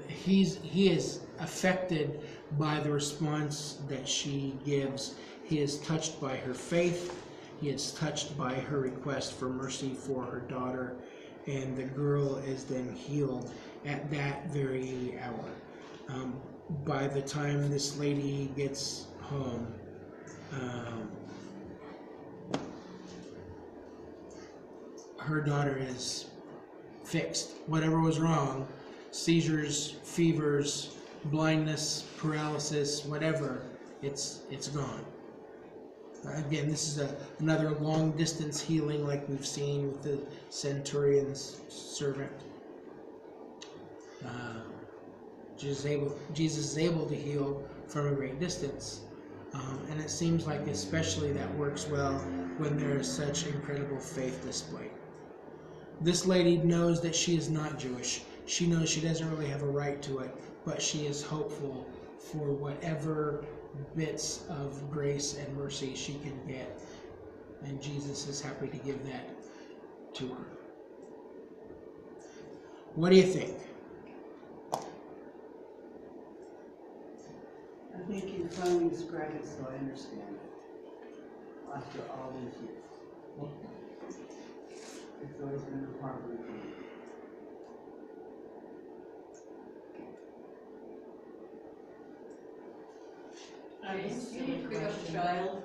S1: He is affected by the response that she gives. He is touched by her faith. He is touched by her request for mercy for her daughter, and the girl is then healed at that very hour. By the time this lady gets home, her daughter is fixed. Whatever was wrong, seizures, fevers, blindness, paralysis, whatever, it's gone. Again, this is another long distance healing like we've seen with the centurion's servant. Jesus is able to heal from a great distance. And it seems like especially that works well when there is such incredible faith displayed. This lady knows that she is not Jewish. She knows she doesn't really have a right to it, but she is hopeful for whatever bits of grace and mercy she can get. And Jesus is happy to give that to her. What do you think?
S4: I think you finally described it so I understand after all these years. It's always been a part of me.
S3: Do you need to pick up a child?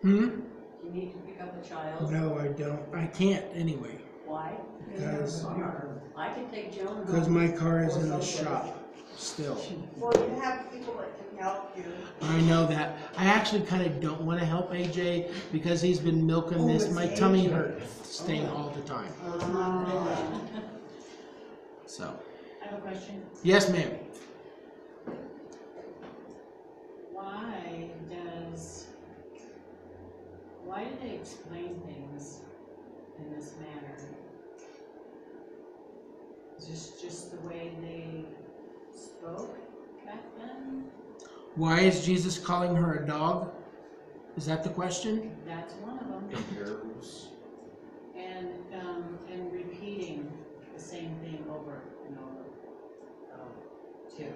S1: You
S3: need to pick up a child?
S1: No, I don't. I can't anyway.
S3: Why?
S1: Because
S3: I can take Joan.
S1: my car is in the shop still.
S6: Well, you have people that can help you.
S1: I know that. I actually kind of don't want to help AJ because he's been milking this.
S4: it's
S1: My tummy
S4: AJ.
S1: hurts thing all the time. So,
S3: I have a question.
S1: yes, ma'am.
S3: Why do they explain things in this manner? Is this just the way they spoke back then?
S1: Why is Jesus calling her a dog? Is that the question?
S3: That's one of them.
S2: In parables.
S3: And repeating the same thing over and over, too.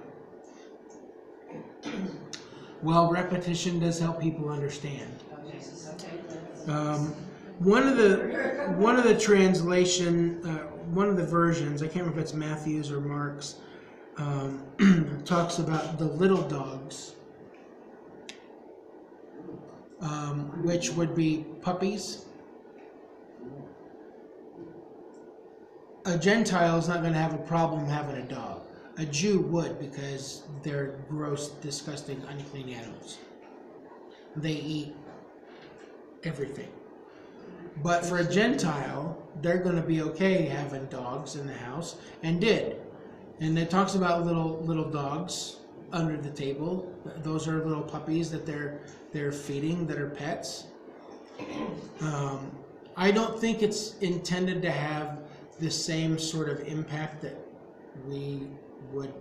S1: Well, repetition does help people understand.
S3: Okay.
S1: One of the translation, one of the versions, I can't remember if it's Matthew's or Mark's, talks about the little dogs, which would be puppies. A Gentile is not going to have a problem having a dog. A Jew would, because they're gross, disgusting, unclean animals. They eat everything. But for a Gentile, they're going to be okay having dogs in the house, and did. And it talks about little dogs under the table. Those are little puppies that they're feeding, that are pets. I don't think it's intended to have the same sort of impact that we would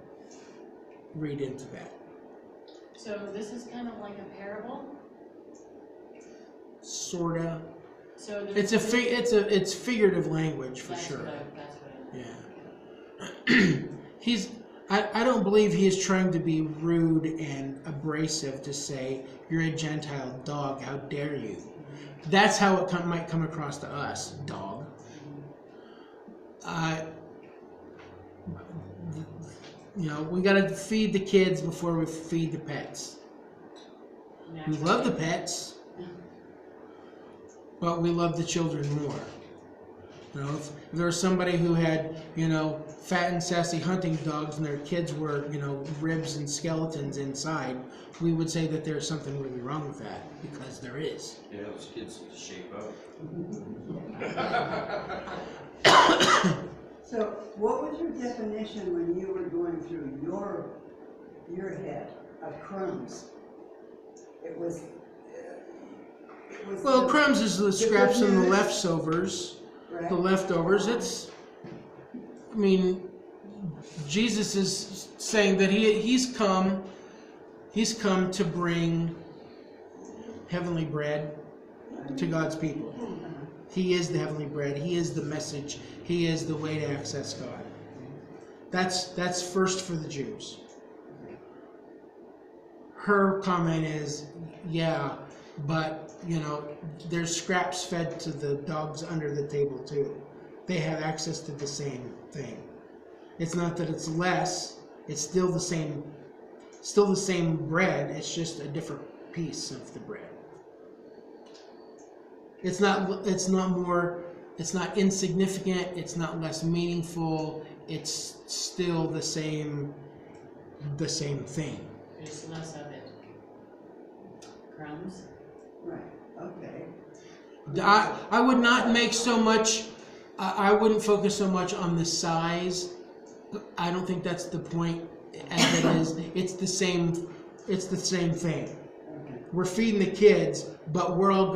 S1: read into that.
S3: So this is kind of like a parable?
S1: Sorta.
S3: So
S1: It's figurative language for
S3: that's
S1: sure.
S3: That's what
S1: Yeah. I don't believe he is trying to be rude and abrasive to say, you're a Gentile dog, how dare you? That's how it might come across to us, dog. We gotta feed the kids before we feed the pets. We love the pets, but we love the children more. If there was somebody who had, fat and sassy hunting dogs and their kids were, ribs and skeletons inside, we would say that there's something really wrong with that, because there is.
S2: Yeah, those kids need to shape up.
S4: So what was your definition when you were going through your head of crumbs? It was
S1: Well, crumbs is the scraps and the
S4: goodness,
S1: leftovers.
S4: correct?
S1: the leftovers. I mean, Jesus is saying that he's come to bring heavenly bread to God's people. He is the heavenly bread. He is the message. He is the way to access God. That's first for the Jews. Her comment is, yeah, but, there's scraps fed to the dogs under the table too. They have access to the same thing. It's not that it's less, it's still the same bread, it's just a different piece of the bread. It's not insignificant, it's not less meaningful, it's still the same thing.
S3: There's less of it. Crumbs?
S4: Right, okay.
S1: I would not make so much, I wouldn't focus so much on the size. I don't think that's the point as it is. It's the same thing.
S4: Okay.
S1: We're feeding the kids, but we're all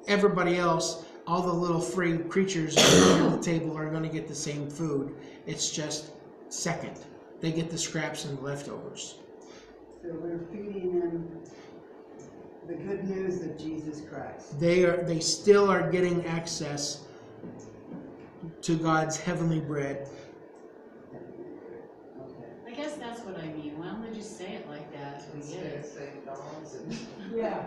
S1: everybody else, all the little free creatures under the table are going to get the same food. It's just second. They get the scraps and the leftovers.
S4: So we're feeding them the good news of Jesus Christ.
S1: They still are getting access to God's heavenly bread.
S4: Okay.
S3: I guess that's what I mean. Why don't they just say it like that? We get
S5: Instead of
S3: it.
S5: saying dogs and.
S4: Yeah.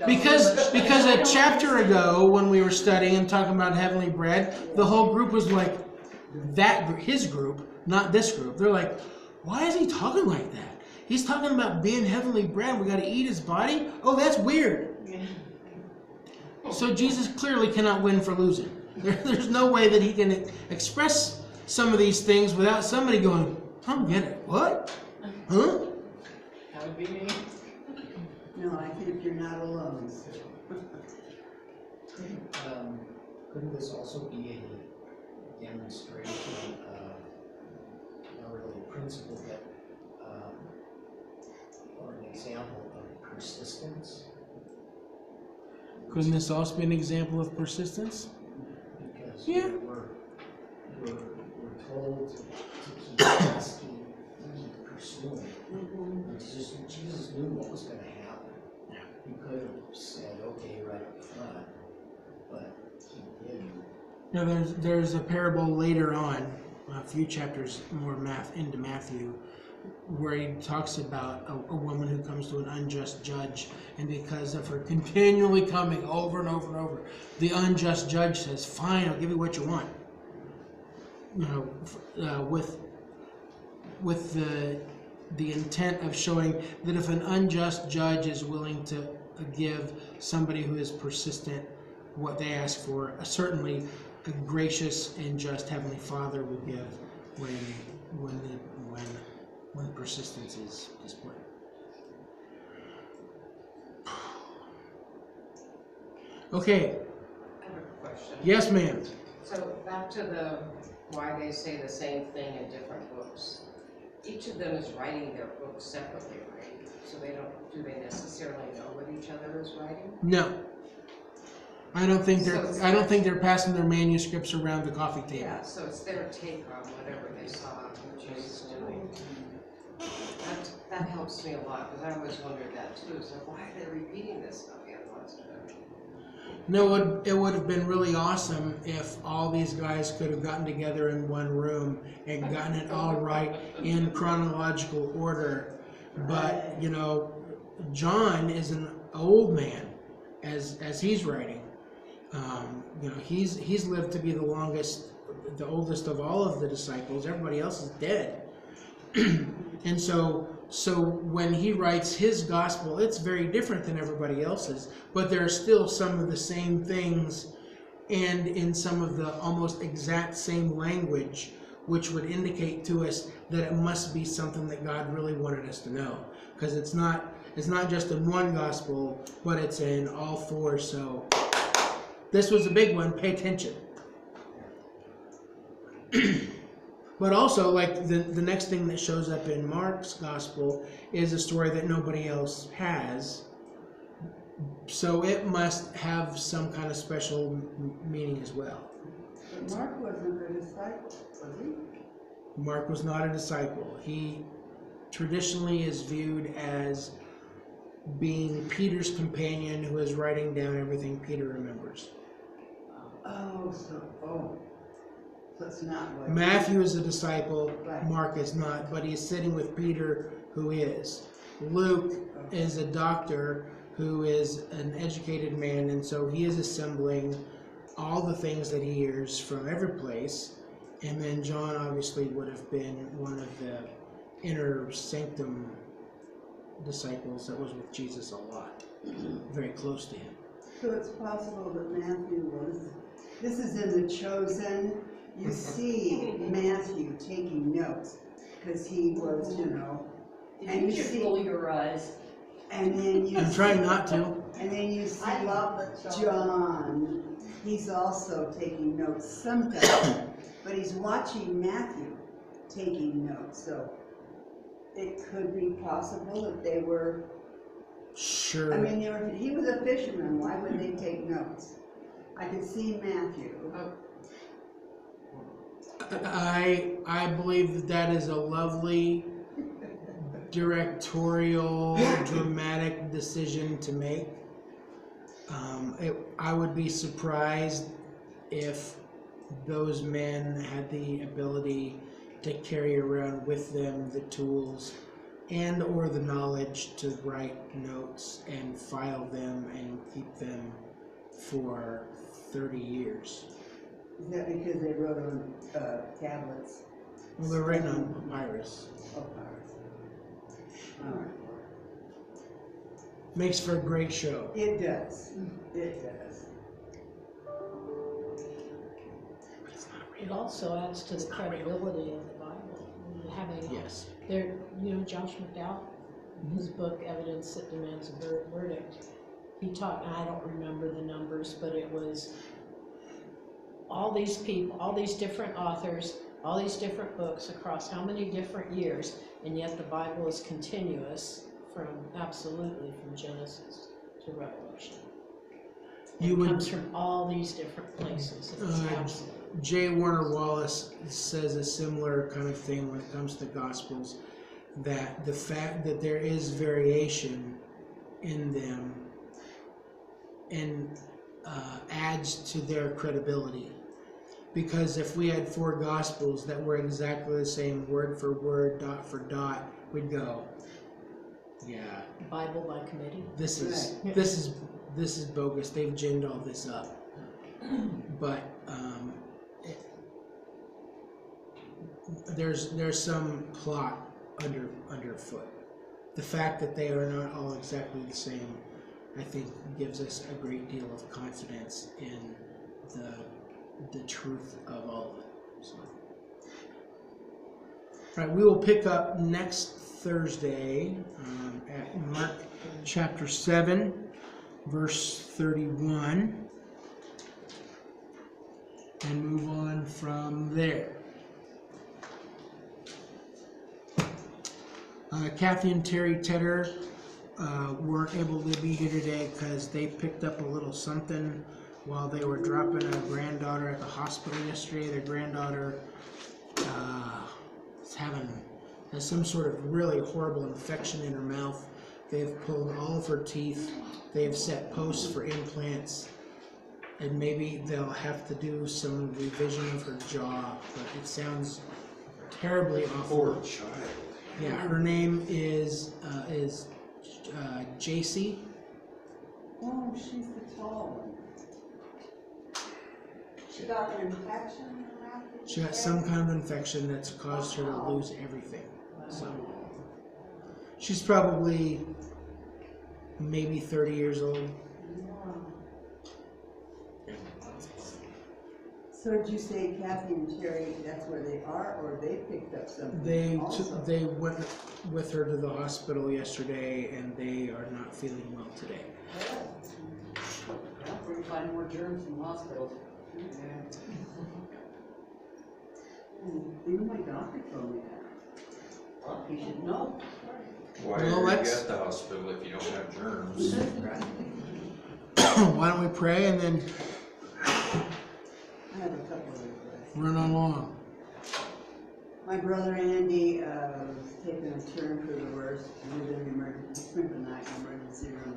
S1: Because a chapter ago, when we were studying and talking about heavenly bread, the whole group was like, his group, not this group. They're like, why is he talking like that? He's talking about being heavenly bread. We got to eat his body? Oh, that's weird.
S3: Yeah.
S1: So Jesus clearly cannot win for losing. There's no way that he can express some of these things without somebody going, I don't get it. What? Huh?
S3: That would be me.
S4: No, I think you're not alone.
S8: Couldn't this also be a demonstration of, not really a principle, but, or an example of persistence?
S1: Couldn't this also be an example of persistence?
S8: Because
S1: Yeah.
S8: we're told to keep asking, to keep pursuing. And Jesus knew what was going to happen. He could have said, okay, right up front, but he didn't.
S1: Now, there's a parable later on, a few chapters more into Matthew, where he talks about a woman who comes to an unjust judge, and because of her continually coming over and over and over, the unjust judge says, fine, I'll give you what you want. With the intent of showing that if an unjust judge is willing to give somebody who is persistent what they ask for, certainly a gracious and just Heavenly Father will give when persistence is displayed. Okay.
S5: I have a question.
S1: Yes, ma'am.
S5: So back to why they say the same thing in different books. Each of them is writing their books separately, right? So do they necessarily know what each other is writing?
S1: No. I don't think they're passing their manuscripts around the coffee table.
S5: Yeah, so it's their take on whatever they saw Jesus doing. That helps me a lot, because I always wondered that too. It's like, why are they repeating this stuff again once again?
S1: No, it would have been really awesome if all these guys could have gotten together in one room and gotten it all right in chronological order. But, John is an old man as he's writing. He's lived to be the oldest of all of the disciples. Everybody else is dead. And so when he writes his gospel, it's very different than everybody else's, but there are still some of the same things and in some of the almost exact same language, which would indicate to us that it must be something that God really wanted us to know, because it's not just in one gospel, but it's in all four. So this was a big one. Pay attention. But also, like the next thing that shows up in Mark's gospel is a story that nobody else has, So it must have some kind of special meaning as well.
S4: But Mark wasn't a disciple, was he?
S1: Mark was not a disciple. He traditionally is viewed as being Peter's companion who is writing down everything Peter remembers.
S4: So it's not like.
S1: Matthew is a disciple,
S4: Right.
S1: Mark is not, but he's sitting with Peter, who is. Luke is a doctor who is an educated man, and so he is assembling all the things that he hears from every place. And then John obviously would have been one of the inner sanctum disciples that was with Jesus a lot, very close to him.
S4: So it's possible that Matthew was, this is in the Chosen, you see Matthew taking notes, because he was, you know, and you see,
S9: roll your eyes.
S4: and then you
S1: I'm
S4: see,
S1: trying not to.
S4: and then you see
S6: I love the Chosen.
S4: John, he's also taking notes sometimes, but he's watching Matthew taking notes, so it could be possible that they were,
S1: Sure.
S4: I mean, he was a fisherman, why would they take notes? I could see Matthew.
S1: I believe that is a lovely directorial, dramatic decision to make. I would be surprised if those men had the ability to carry around with them the tools and or the knowledge to write notes and file them and keep them for 30 years.
S4: Is that because they wrote on tablets?
S1: Well, they're writing on papyrus.
S4: Oh, ours. All right.
S1: Makes for a great show.
S4: It does. It does.
S7: It also adds to the credibility of the Bible. Having
S1: Yes.
S7: there, you know, Josh McDowell, his book Evidence That Demands a Verdict. He taught, and I don't remember the numbers, but it was all these people, all these different authors, all these different books across how many different years, and yet the Bible is continuous from absolutely from Genesis to Revelation.
S1: You
S7: It
S1: would-
S7: comes from all these different places. It's absolutely.
S1: J. Warner Wallace says a similar kind of thing when it comes to Gospels, that the fact that there is variation in them and adds to their credibility. Because if we had 4 Gospels that were exactly the same, word for word, dot for dot, we'd go, yeah,
S7: Bible by committee.
S1: this is bogus. They've ginned all this up. But there's some plot underfoot. The fact that they are not all exactly the same, I think, gives us a great deal of confidence in the truth of all of it. So. All right, we will pick up next Thursday at Mark chapter 7, verse 31, and move on from there. Kathy and Terry Tedder weren't able to be here today because they picked up a little something while they were dropping a granddaughter at the hospital yesterday. Their granddaughter has some sort of really horrible infection in her mouth. They've pulled all of her teeth. They have set posts for implants, and maybe they'll have to do some revision of her jaw, but it sounds terribly awful.
S2: Poor child.
S1: Yeah, her name is JC.
S4: Oh, she's the tall one.
S6: She got an infection in her mouth?
S1: She got some kind of infection that's caused her to lose everything. So she's probably maybe 30 years old.
S4: So did you say Kathy and Terry, that's where they are, or they picked up something
S1: They
S4: also?
S1: they went with her to the hospital yesterday, and they are not feeling well today.
S9: We're finding more germs in hospitals.
S4: Even my doctor told me that.
S9: Well, you should know.
S2: Why
S1: Well,
S2: are you
S1: that's-
S2: at the hospital if you don't have germs?
S1: why don't we pray and then
S4: I have a couple of requests.
S1: run along?
S4: My brother Andy was taking a turn for the worse, he was in the emergency, night emergency room